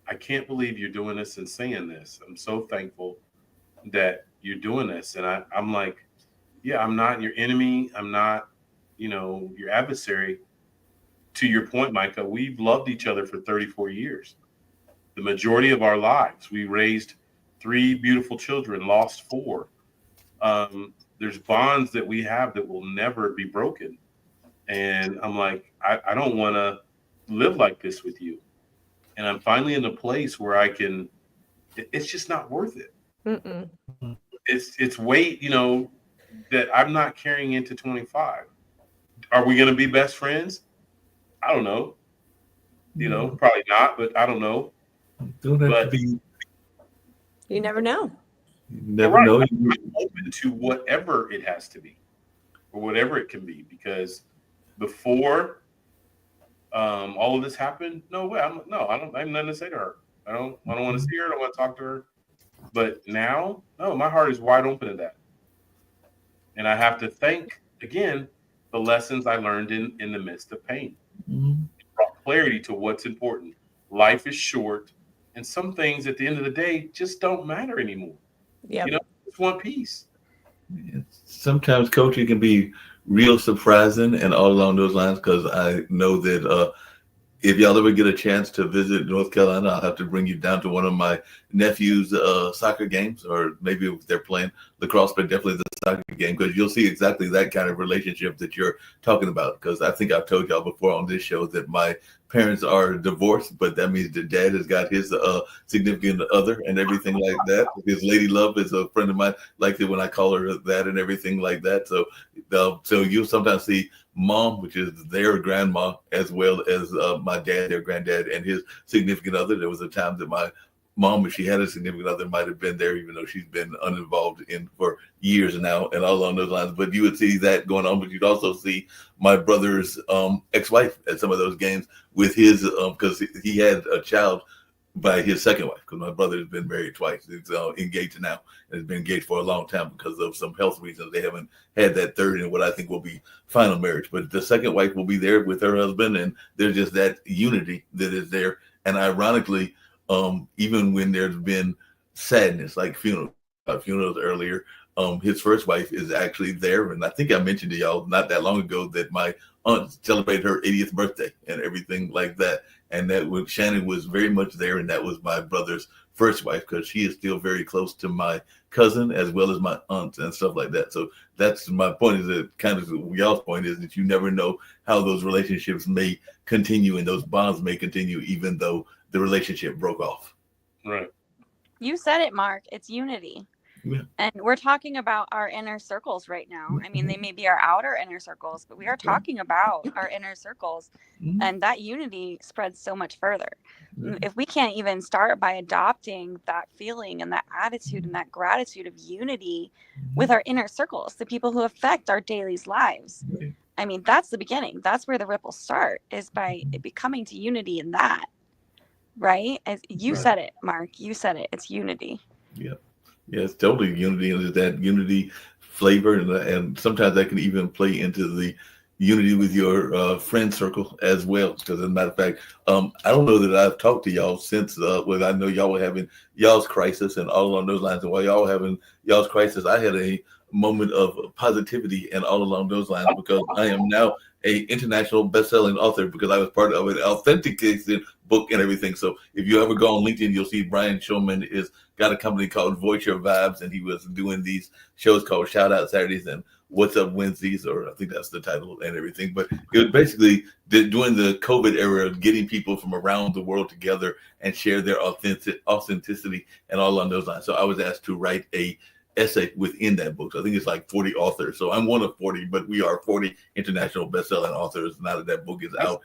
Speaker 1: I can't believe you're doing this and saying this. I'm so thankful that you're doing this. And I'm like, yeah, I'm not your enemy. I'm not, your adversary. To your point, Micah, we've loved each other for 34 years. The majority of our lives, we raised 3 beautiful children, lost 4. There's bonds that we have that will never be broken. And I'm like, I don't want to live like this with you. And I'm finally in a place where it's just not worth it.
Speaker 2: Mm-mm.
Speaker 1: It's weight, that I'm not carrying into 25. Are we going to be best friends? I don't know. Probably not, but I don't know.
Speaker 5: Don't have to be.
Speaker 2: You never know.
Speaker 5: You never know.
Speaker 1: I'm open to whatever it has to be, or whatever it can be. Because before all of this happened, no way. I have nothing to say to her. I don't want to see her. I don't want to talk to her. But now, no, my heart is wide open to that. And I have to thank again the lessons I learned in the midst of pain.
Speaker 5: Mm-hmm.
Speaker 1: It brought clarity to what's important. Life is short, and some things at the end of the day just don't matter anymore.
Speaker 2: Yeah.
Speaker 1: It's one piece.
Speaker 5: Sometimes coaching can be real surprising and all along those lines, because I know that if y'all ever get a chance to visit North Carolina, I'll have to bring you down to one of my nephew's soccer games, or maybe if they're playing lacrosse, but definitely the soccer game, because you'll see exactly that kind of relationship that you're talking about. Because I think I've told y'all before on this show that my parents are divorced, but that means that dad has got his significant other and everything like that. His lady love is a friend of mine, like it when I call her that and everything like that. So you'll sometimes see mom, which is their grandma, as well as my dad, their granddad, and his significant other. There was a time that my mom, if she had a significant other, might have been there, even though she's been uninvolved in for years now, and all along those lines. But you would see that going on, but you'd also see my brother's ex-wife at some of those games with his, because he had a child by his second wife, because my brother has been married twice. He's engaged now and has been engaged for a long time because of some health reasons. They haven't had that third and what I think will be final marriage. But the second wife will be there with her husband, and there's just that unity that is there. And ironically, even when there's been sadness, like funerals earlier, his first wife is actually there. And I think I mentioned to y'all not that long ago that my aunt celebrated her 80th birthday and everything like that. And that was, Shannon was very much there, and that was my brother's first wife, because she is still very close to my cousin as well as my aunt and stuff like that. So that's my point, is that kind of y'all's point is that you never know how those relationships may continue and those bonds may continue even though the relationship broke off.
Speaker 1: Right.
Speaker 4: You said it, Mark. It's unity.
Speaker 5: Yeah.
Speaker 4: And we're talking about our inner circles right now. I mean, they may be our outer inner circles, but we are talking about our inner circles.
Speaker 5: Mhm.
Speaker 4: And that unity spreads so much further.
Speaker 5: Yeah.
Speaker 4: If we can't even start by adopting that feeling and that attitude and that gratitude of unity with our inner circles, the people who affect our daily lives.
Speaker 5: Right.
Speaker 4: I mean, that's the beginning. That's where the ripples start, is by becoming to unity in that. Right? As you
Speaker 5: Right.
Speaker 4: said it, Mark. You said it. It's unity.
Speaker 5: Yeah. Yeah, it's totally unity, and it's that unity flavor, and sometimes that can even play into the unity with your friend circle as well. Because as a matter of fact, I don't know that I've talked to y'all since when I know y'all were having y'all's crisis and all along those lines. And while y'all were having y'all's crisis, I had a moment of positivity and all along those lines, because I am now a international best-selling author because I was part of an authenticated book and everything. So if you ever go on LinkedIn, you'll see Brian Shulman is got a company called Voice Your Vibes, and he was doing these shows called Shout Out Saturdays and What's Up Wednesdays, or I think that's the title and everything. But it was basically during the COVID era, getting people from around the world together and share their authenticity and all on those lines. So I was asked to write a essay within that book. So I think it's like 40 authors. So I'm one of 40, but we are 40 international best-selling authors now that that book is out.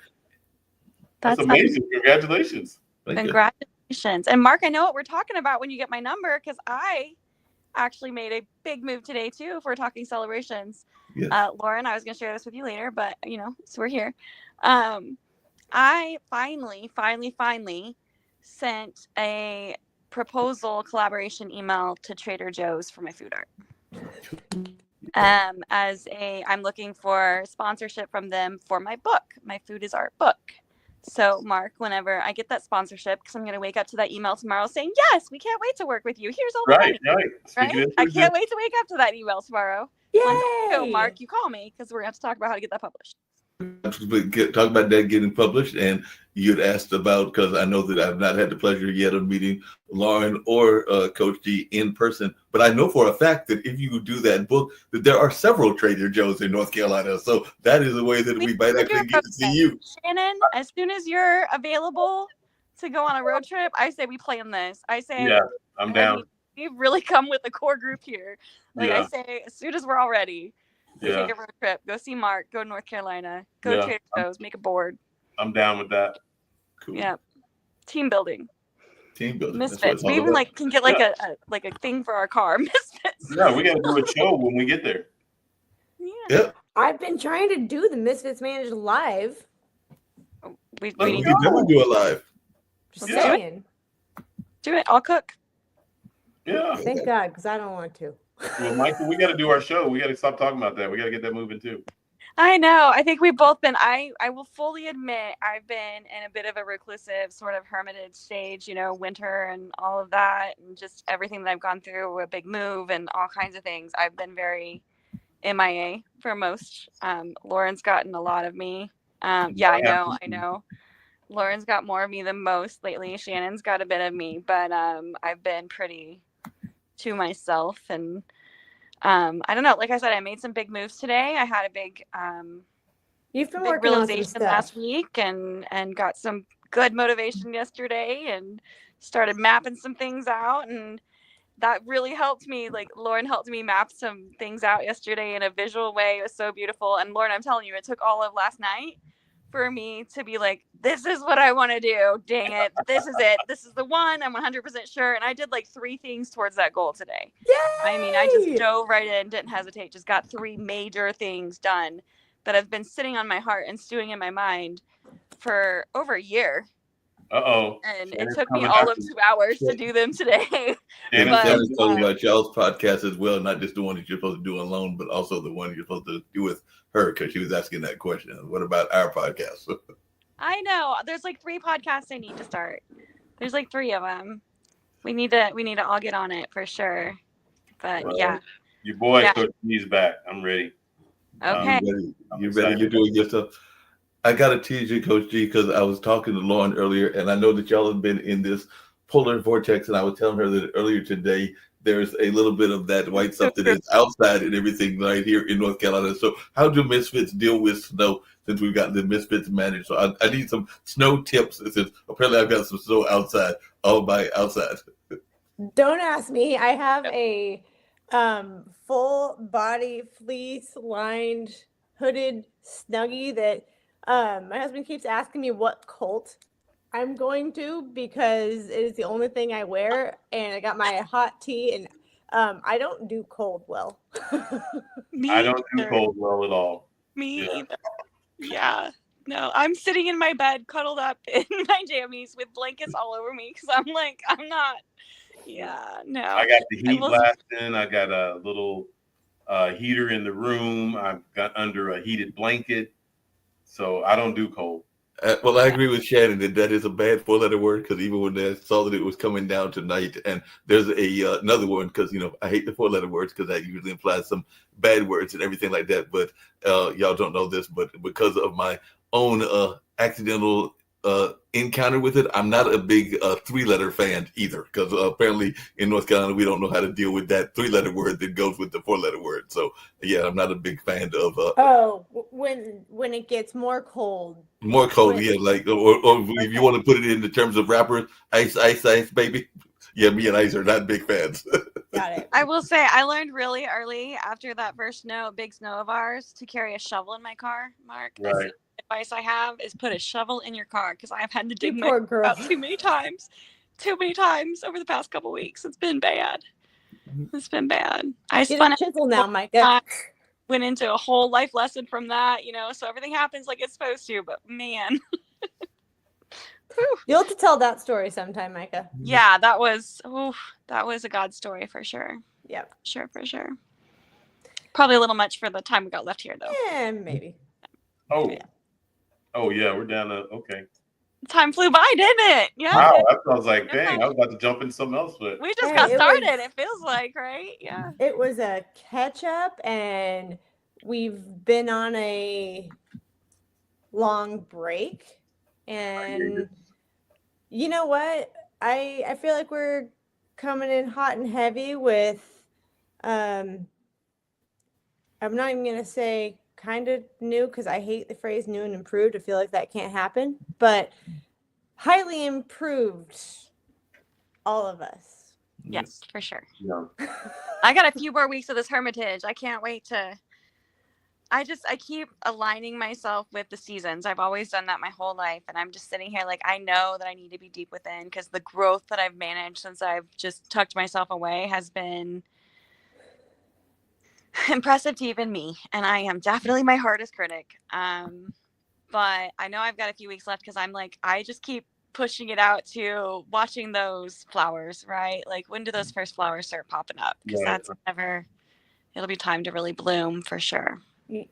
Speaker 1: That's amazing. Congratulations.
Speaker 4: Congratulations. And Mark, I know what we're talking about when you get my number, because I actually made a big move today too, if we're talking celebrations.
Speaker 5: Yes.
Speaker 4: Lauren, I was going to share this with you later, but so we're here. I finally sent a proposal collaboration email to Trader Joe's for my food art. I'm looking for sponsorship from them for my book, my Food is Art book. So Mark, whenever I get that sponsorship, because I'm going to wake up to that email tomorrow saying, yes, we can't wait to work with you. Here's all the money. Right? I can't wait to wake up to that email tomorrow.
Speaker 2: Yay!
Speaker 4: Mark, you call me, because we're going to have to talk about how to get that published.
Speaker 5: Talk about that getting published, and you'd asked about, because I know that I've not had the pleasure yet of meeting Lauren or Coach G in person, but I know for a fact that if you do that book, that there are several Trader Joe's in North Carolina. So that is a way that we might actually get to see you.
Speaker 4: Shannon, as soon as you're available to go on a road trip, I say we plan this. I say,
Speaker 1: yeah, I'm down.
Speaker 4: We've really come with a core group here. I say, as soon as we're all ready, take a road trip, go see Mark, go to North Carolina, go to Trader Joe's, make a board.
Speaker 1: I'm down with that.
Speaker 5: Cool.
Speaker 4: Yeah. Team building. Misfits. We even can get a thing for our car. Misfits.
Speaker 1: Yeah, we got to do a show when we get there.
Speaker 5: Yeah.
Speaker 2: I've been trying to do the Misfits Managed live.
Speaker 5: We can never do it live.
Speaker 2: Just saying.
Speaker 4: Do it. I'll cook.
Speaker 1: Yeah.
Speaker 2: Thank God, because I don't want to.
Speaker 1: Well, Michael, we got to do our show. We got to stop talking about that. We got to get that moving too.
Speaker 4: I know. I think we've both been. I will fully admit I've been in a bit of a reclusive sort of hermitage stage, winter and all of that, and just everything that I've gone through, a big move and all kinds of things. I've been very MIA for most. Lauren's gotten a lot of me. Yeah, I know. Lauren's got more of me than most lately. Shannon's got a bit of me, but I've been pretty to myself, and I don't know. Like I said, I made some big moves today. I had a big
Speaker 2: You've been
Speaker 4: big
Speaker 2: working
Speaker 4: realization
Speaker 2: on some
Speaker 4: last
Speaker 2: stuff.
Speaker 4: week, and got some good motivation yesterday, and started mapping some things out, and that really helped me. Like Lauren helped me map some things out yesterday in a visual way. It was so beautiful. And Lauren, I'm telling you, it took all of last night for me to be like, this is what I want to do. Dang it. This is it. This is the one. I'm 100% sure. And I did like 3 things towards that goal today.
Speaker 2: Yay!
Speaker 4: I mean, I just dove right in, didn't hesitate, just got 3 major things done that have been sitting on my heart and stewing in my mind for over a year.
Speaker 1: Uh-oh.
Speaker 4: And
Speaker 1: Shannon's
Speaker 4: it took me
Speaker 1: coming
Speaker 4: all of
Speaker 1: after
Speaker 4: 2
Speaker 1: you.
Speaker 4: hours to do them today.
Speaker 5: And
Speaker 4: But,
Speaker 5: Shannon's talking about y'all's podcast as well, not just the one that you're supposed to do alone, but also the one you're supposed to do with her, because she was asking that question. What about our podcast?
Speaker 4: I know there's like 3 podcasts I need to start. There's like 3 of them. We need to all get on it for sure. But
Speaker 1: Well,
Speaker 4: yeah.
Speaker 1: Your boy,
Speaker 4: Yeah.
Speaker 1: Coach G's back. I'm ready.
Speaker 4: Okay.
Speaker 5: You ready? You're doing your stuff. I got to tease you, Coach G, because I was talking to Lauren earlier, and I know that y'all have been in this polar vortex, and I was telling her that earlier today there's a little bit of that white stuff that is outside and everything right here in North Carolina. So how do Misfits deal with snow since we've got the Misfits managed? So I need some snow tips since apparently I've got some snow outside, all by outside.
Speaker 2: Don't ask me. I have a full body fleece lined hooded snuggie that my husband keeps asking me what cult I'm going to because it is the only thing I wear, and I got my hot tea, and I don't do cold well.
Speaker 1: I don't do cold well at all.
Speaker 4: Me either. Yeah. No, I'm sitting in my bed, cuddled up in my jammies with blankets all over me because I'm like, I'm not. Yeah, no.
Speaker 1: I got the heat blasting. I got a little heater in the room. I've got under a heated blanket. So I don't do cold.
Speaker 5: Well, I agree with Shannon that is a bad 4-letter word, because even when I saw that it was coming down tonight, and there's another one, because I hate the 4-letter words because that usually implies some bad words and everything like that. But y'all don't know this, but because of my own accidental encounter with it, I'm not a big 3-letter fan either, because apparently in North Carolina we don't know how to deal with that 3-letter word that goes with the 4-letter word. So yeah, I'm not a big fan of
Speaker 2: when it gets more cold.
Speaker 5: More cold, yeah, like or if you want to put it in the terms of rappers, ice, baby. Yeah, me and Ice are not big fans.
Speaker 2: Got it.
Speaker 4: I will say I learned really early after that first big snow of ours to carry a shovel in my car, Mark.
Speaker 1: Right.
Speaker 4: That's the advice I have is put a shovel in your car because I have had to dig my
Speaker 2: poor girl
Speaker 4: out too many times over the past couple weeks. It's been bad. I spun
Speaker 2: a chisel now, Micah.
Speaker 4: Went into a whole life lesson from that, so everything happens like it's supposed to, but man.
Speaker 2: You'll have to tell that story sometime, Micah.
Speaker 4: Yeah, that was a God story for sure.
Speaker 2: Yep.
Speaker 4: For sure. Probably a little much for the time we got left here, though.
Speaker 2: Yeah, maybe.
Speaker 1: Oh, yeah, we're down to, okay.
Speaker 4: Time flew by, didn't it? Yeah.
Speaker 1: Wow, I was like, dang, I was about to jump into something else. But
Speaker 4: we just got started, it feels like, right? Yeah.
Speaker 2: It was a catch-up, and we've been on a long break. And you know what? I feel like we're coming in hot and heavy with, I'm not even going to say kind of new because I hate the phrase new and improved. I feel like that can't happen, but highly improved, all of us.
Speaker 4: Yes, for sure.
Speaker 1: Yeah.
Speaker 4: I got a few more weeks of this hermitage. I can't wait to. I keep aligning myself with the seasons. I've always done that my whole life. And I'm just sitting here like, I know that I need to be deep within because the growth that I've managed since I've just tucked myself away has been impressive to even me. And I am definitely my hardest critic. But I know I've got a few weeks left because I'm like, I just keep pushing it out to watching those flowers, right? Like, when do those first flowers start popping up? Because that's never, it'll be time to really bloom for sure.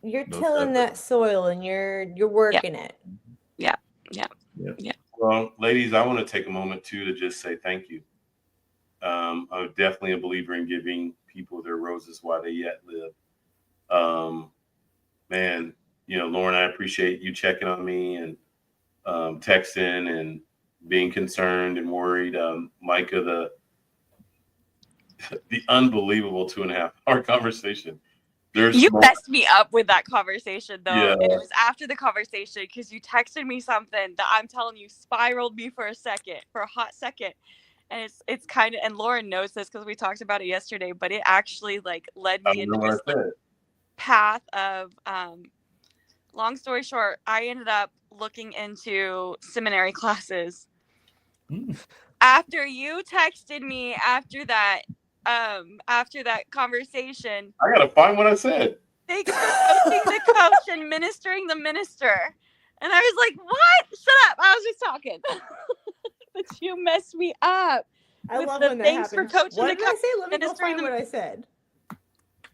Speaker 2: You're tilling that soil and you're working it.
Speaker 4: Yeah.
Speaker 1: Well, ladies, I want to take a moment too to just say thank you. I'm definitely a believer in giving people their roses while they yet live. Man, Lauren, I appreciate you checking on me and texting and being concerned and worried. Micah, the unbelievable 2.5-hour conversation.
Speaker 4: You messed me up with that conversation, though.
Speaker 1: Yeah.
Speaker 4: It was after the conversation because you texted me something that I'm telling you spiraled me for a hot second. And it's kind of, and Lauren knows this because we talked about it yesterday, but it actually led me into this path of, long story short, I ended up looking into seminary classes.
Speaker 5: Mm.
Speaker 4: After you texted me after that conversation,
Speaker 1: I gotta find what I said.
Speaker 4: thanks for coaching the coach and ministering the minister. And I was like, what? Shut up. I was just talking. But you messed me up.
Speaker 2: I
Speaker 4: with
Speaker 2: love
Speaker 4: the
Speaker 2: when that
Speaker 4: thanks for
Speaker 2: happens.
Speaker 4: coaching
Speaker 2: What
Speaker 4: the
Speaker 2: did I
Speaker 4: coach,
Speaker 2: say? Let me go
Speaker 4: ministering
Speaker 2: find
Speaker 4: the-
Speaker 2: what I said.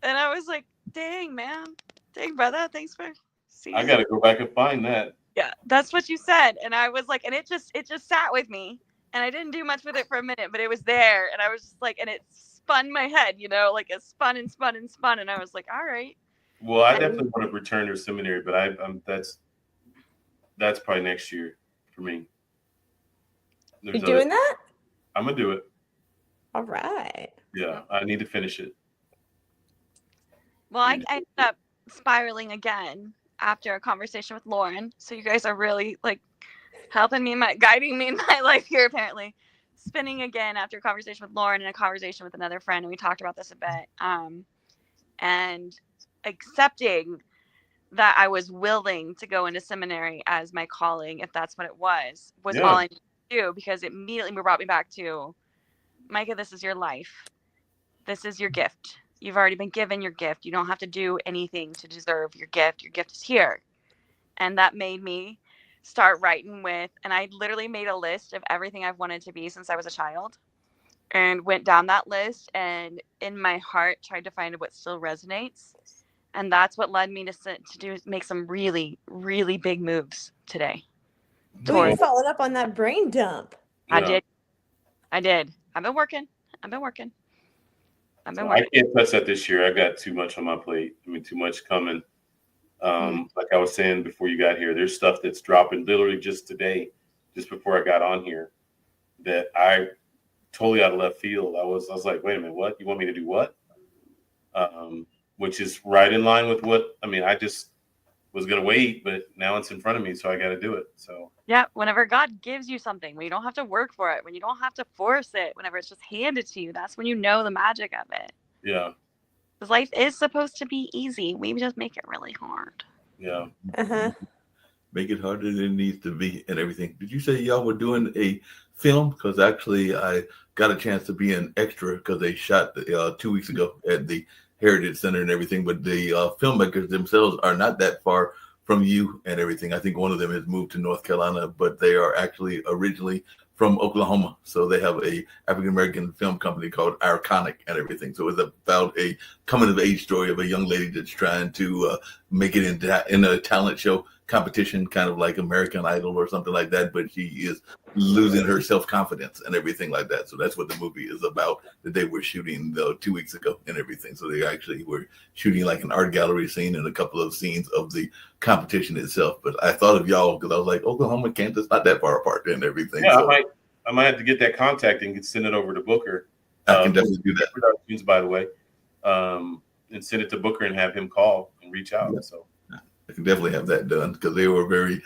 Speaker 4: And I was like, dang, man. Dang, brother. Thanks for seeing.
Speaker 1: I gotta go back and find that.
Speaker 4: Yeah, that's what you said. And I was like, and it just sat with me. And I didn't do much with it for a minute, but it was there. And I was just like, and it spun my head, you know, like it spun and spun and spun. And I was like, all right.
Speaker 1: Well, I definitely want to return to seminary, but I'm that's probably next year for me.
Speaker 2: You doing that?
Speaker 1: I'm gonna do it.
Speaker 2: All right.
Speaker 1: Yeah, I need to finish it.
Speaker 4: Well, I ended up spiraling again after a conversation with Lauren. So you guys are really like helping me, guiding me in my life here, apparently. Spinning again after a conversation with Lauren and a conversation with another friend. And we talked about this a bit. And accepting that I was willing to go into seminary as my calling, if that's what it was
Speaker 1: Yeah.
Speaker 4: all I needed to do, because it immediately brought me back to, Micah, this is your life. This is your gift. You've already been given your gift. You don't have to do anything to deserve your gift. Your gift is here. And that made me start writing with, and I literally made a list of everything I've wanted to be since I was a child and went down that list and in my heart tried to find what still resonates. And that's what led me to make some really, really big moves today.
Speaker 2: Well, you followed up on that brain dump.
Speaker 1: Yeah.
Speaker 4: I did. I've been working.
Speaker 1: So I can't touch that this year. I got too much on my plate. I mean, too much coming. Like I was saying before you got here, there's stuff that's dropping literally just today, just before I got on here, that I totally out of left field. I was like, wait a minute, what? You want me to do what? Which is right in line with what, I mean, I just was going to wait, but now it's in front of me, so I got to do it. So
Speaker 4: yeah, whenever God gives you something, when you don't have to work for it, when you don't have to force it, whenever it's just handed to you, that's when you know the magic of it.
Speaker 1: Yeah.
Speaker 4: Because life is supposed to be easy. We just make it really hard.
Speaker 1: Yeah.
Speaker 2: Uh-huh.
Speaker 5: Make it harder than it needs to be and everything. Did you say y'all were doing a film? Because actually I got a chance to be an extra because they shot 2 weeks ago at the Heritage Center and everything, but the filmmakers themselves are not that far from you and everything. I think one of them has moved to North Carolina, but they are actually originally from Oklahoma. So they have a African-American film company called Arconic and everything. So it's about a coming of age story of a young lady that's trying to make it in a talent show competition, kind of like American Idol or something like that. But she is losing her self-confidence and everything like that. So that's what the movie is about, that they were shooting 2 weeks ago and everything. So they actually were shooting like an art gallery scene and a couple of scenes of the competition itself. But I thought of y'all because I was like, Oklahoma, Kansas, not that far apart and everything.
Speaker 1: Yeah,
Speaker 5: so
Speaker 1: I might have to get that contact and send it over to Booker.
Speaker 5: I can definitely do that.
Speaker 1: Productions, by the way, and send it to Booker and have him call and reach out.
Speaker 5: Yeah.
Speaker 1: So
Speaker 5: I can definitely have that done because they were very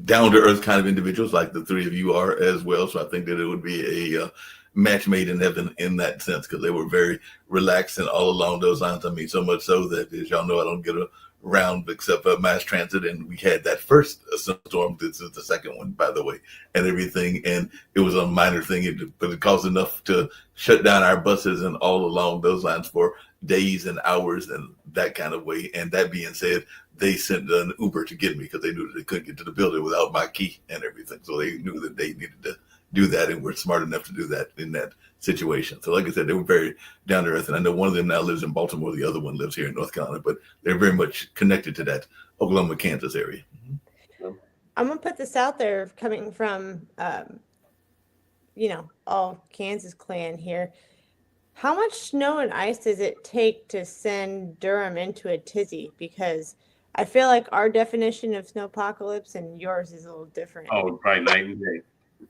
Speaker 5: down to earth kind of individuals, like the three of you are as well. So I think that it would be a match made in heaven in that sense, because they were very relaxed and all along those lines. I mean, so much so that, as y'all know, I don't get around except for mass transit, and we had that first storm. This is the second one, by the way, and everything. And it was a minor thing, but it caused enough to shut down our buses and all along those lines for days and hours and that kind of way. And that being said, they sent an Uber to get me because they knew that they couldn't get to the building without my key and everything. So they knew that they needed to do that, and were smart enough to do that in that situation. So like I said, they were very down to earth. And I know one of them now lives in Baltimore. The other one lives here in North Carolina, but they're very much connected to that Oklahoma, Kansas area.
Speaker 2: I'm going to put this out there coming from, all Kansas clan here. How much snow and ice does it take to send Durham into a tizzy? Because I feel like our definition of snowpocalypse and yours is a little different.
Speaker 1: oh, probably night and day.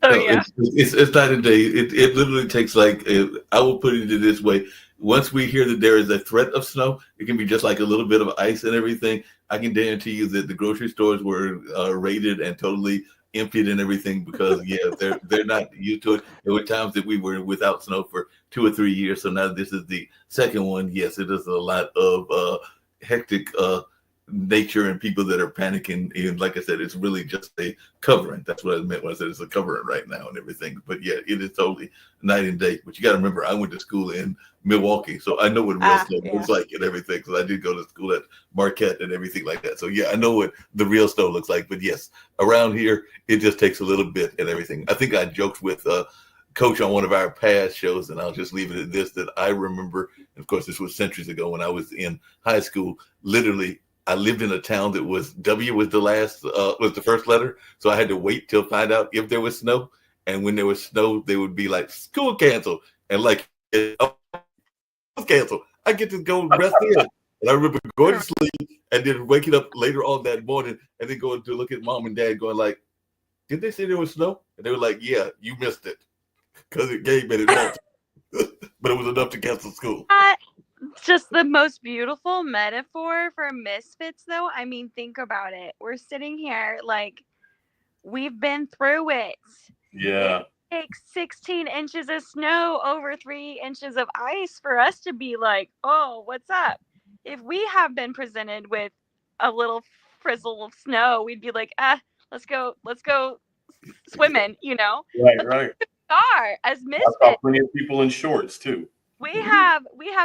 Speaker 4: Oh,
Speaker 5: No,
Speaker 4: yeah.
Speaker 5: it's night and day. It literally takes I will put it this way. Once we hear that there is a threat of snow, it can be just like a little bit of ice and everything. I can guarantee you that the grocery stores were raided and totally emptied and everything because they're not used to it. There were times that we were without snow for 2 or 3 years. So now this is the second one. Yes, it is a lot of hectic nature and people that are panicking. And like I said, it's really just a covering. That's what I meant when I said it's a covering right now and everything. But yeah, it is totally night and day. But you got to remember, I went to school in Milwaukee, so I know what real snow looks like and everything, because I did go to school at Marquette and everything like that. So yeah, I know what the real snow looks like. But yes, around here, it just takes a little bit and everything. I think I joked with Coach on one of our past shows, and I'll just leave it at this, that I remember, and of course this was centuries ago when I was in high school, literally I lived in a town that was W was the first letter. So I had to wait till find out if there was snow. And when there was snow, they would be like, school canceled. And like, canceled. I get to go rest in. And I remember going to sleep and then waking up later on that morning and then going to look at mom and dad going like, did they say there was snow? And they were like, yeah, you missed it. Because it came and it melted. But it was enough to cancel school.
Speaker 4: Just the most beautiful metaphor for Misfits, though. I mean, think about it. We're sitting here like we've been through it.
Speaker 1: Yeah.
Speaker 4: It takes 16 inches of snow over 3 inches of ice for us to be like, oh, what's up? If we have been presented with a little frizzle of snow, we'd be like, let's go swimming, you know?
Speaker 1: Right.
Speaker 4: Are as
Speaker 1: I saw
Speaker 4: Misfits.
Speaker 1: plenty of people in shorts too.
Speaker 4: We have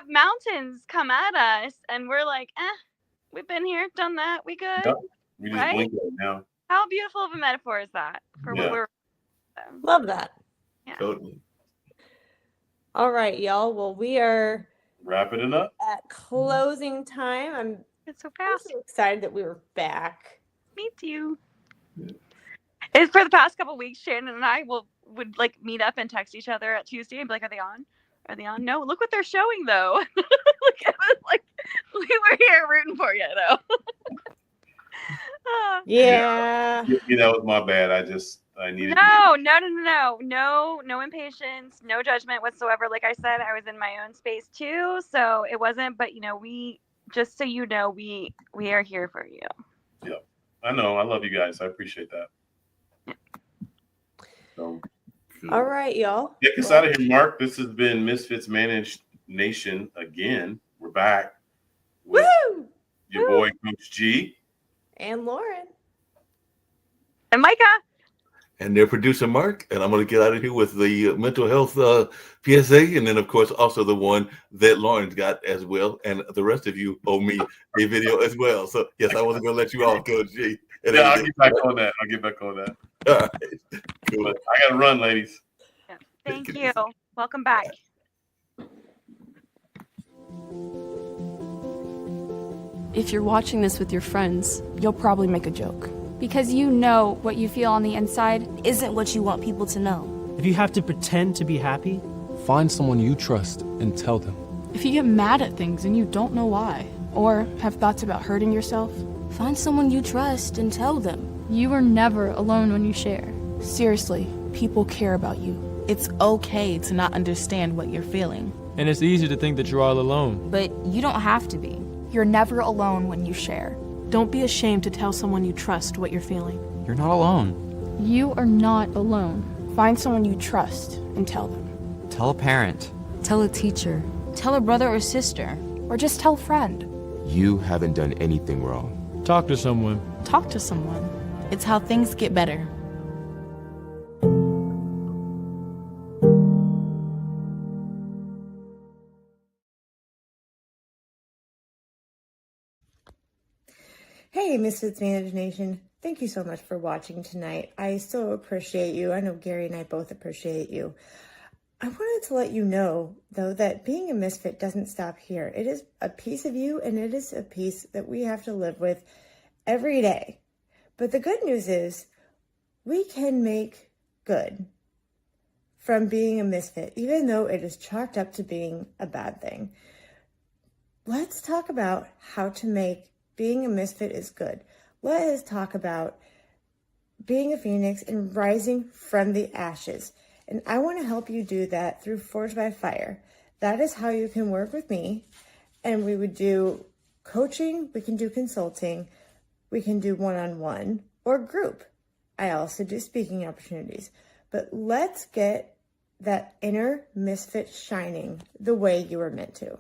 Speaker 4: mountains come at us, and we're like, we've been here, done that, we good.
Speaker 1: Yep. We just
Speaker 4: right?
Speaker 1: blink right now.
Speaker 4: How beautiful of a metaphor is that for what we're?
Speaker 2: Love that.
Speaker 4: Yeah.
Speaker 5: Totally.
Speaker 2: All right, y'all. Well, we are
Speaker 1: wrapping it up
Speaker 2: at closing time.
Speaker 4: It's so fast.
Speaker 2: So excited that we were back.
Speaker 4: Me too. It's for the past couple of weeks, Shannon and I would like meet up and text each other at Tuesday and be like, "Are they on? Are they on? No, look what they're showing though." like we were here rooting for you though.
Speaker 2: Yeah.
Speaker 1: That was my bad. I needed
Speaker 4: no impatience, no judgment whatsoever. Like I said, I was in my own space too, so it wasn't. But we just so you know, we are here for you.
Speaker 1: Yeah, I know. I love you guys. I appreciate that. So,
Speaker 2: all right, y'all.
Speaker 1: Get us out of here, Mark. This has been Misfits Managed Nation again. We're back with your boy Coach G
Speaker 2: and Lauren
Speaker 4: and Micah.
Speaker 5: And their producer, Mark. And I'm going to get out of here with the mental health PSA. And then, of course, also the one that Lauren's got as well. And the rest of you owe me a video as well. So, yes, I wasn't going to let you off, Coach G.
Speaker 1: Yeah, I'll get back on that. All right. Cool. I got to run, ladies.
Speaker 4: Yeah. Thank you. Welcome back.
Speaker 6: If you're watching this with your friends, you'll probably make a joke.
Speaker 7: Because you know what you feel on the inside
Speaker 8: isn't what you want people to know.
Speaker 9: If you have to pretend to be happy,
Speaker 10: find someone you trust and tell them.
Speaker 6: If you get mad at things and you don't know why, or have thoughts about hurting yourself,
Speaker 8: find someone you trust and tell them.
Speaker 7: You are never alone when you share.
Speaker 6: Seriously, people care about you.
Speaker 11: It's okay to not understand what you're feeling.
Speaker 10: And it's easy to think that you're all alone.
Speaker 11: But you don't have to be.
Speaker 7: You're never alone when you share.
Speaker 6: Don't be ashamed to tell someone you trust what you're feeling.
Speaker 10: You're not alone.
Speaker 7: You are not alone.
Speaker 6: Find someone you trust and tell them.
Speaker 10: Tell a parent.
Speaker 11: Tell a teacher. Tell a brother or sister.
Speaker 6: Or just tell a friend.
Speaker 12: You haven't done anything wrong.
Speaker 10: Talk to someone.
Speaker 6: Talk to someone.
Speaker 11: It's how things get better.
Speaker 2: Hey, Misfits Managed Nation. Thank you so much for watching tonight. I so appreciate you. I know Gary and I both appreciate you. I wanted to let you know, though, that being a misfit doesn't stop here. It is a piece of you, and it is a piece that we have to live with every day. But the good news is we can make good from being a misfit, even though it is chalked up to being a bad thing. Let's talk about how to make being a misfit is good. Let us talk about being a phoenix and rising from the ashes. And I want to help you do that through Forged by Fire. That is how you can work with me. And we would do coaching, we can do consulting, we can do one-on-one or group. I also do speaking opportunities. But let's get that inner misfit shining the way you were meant to.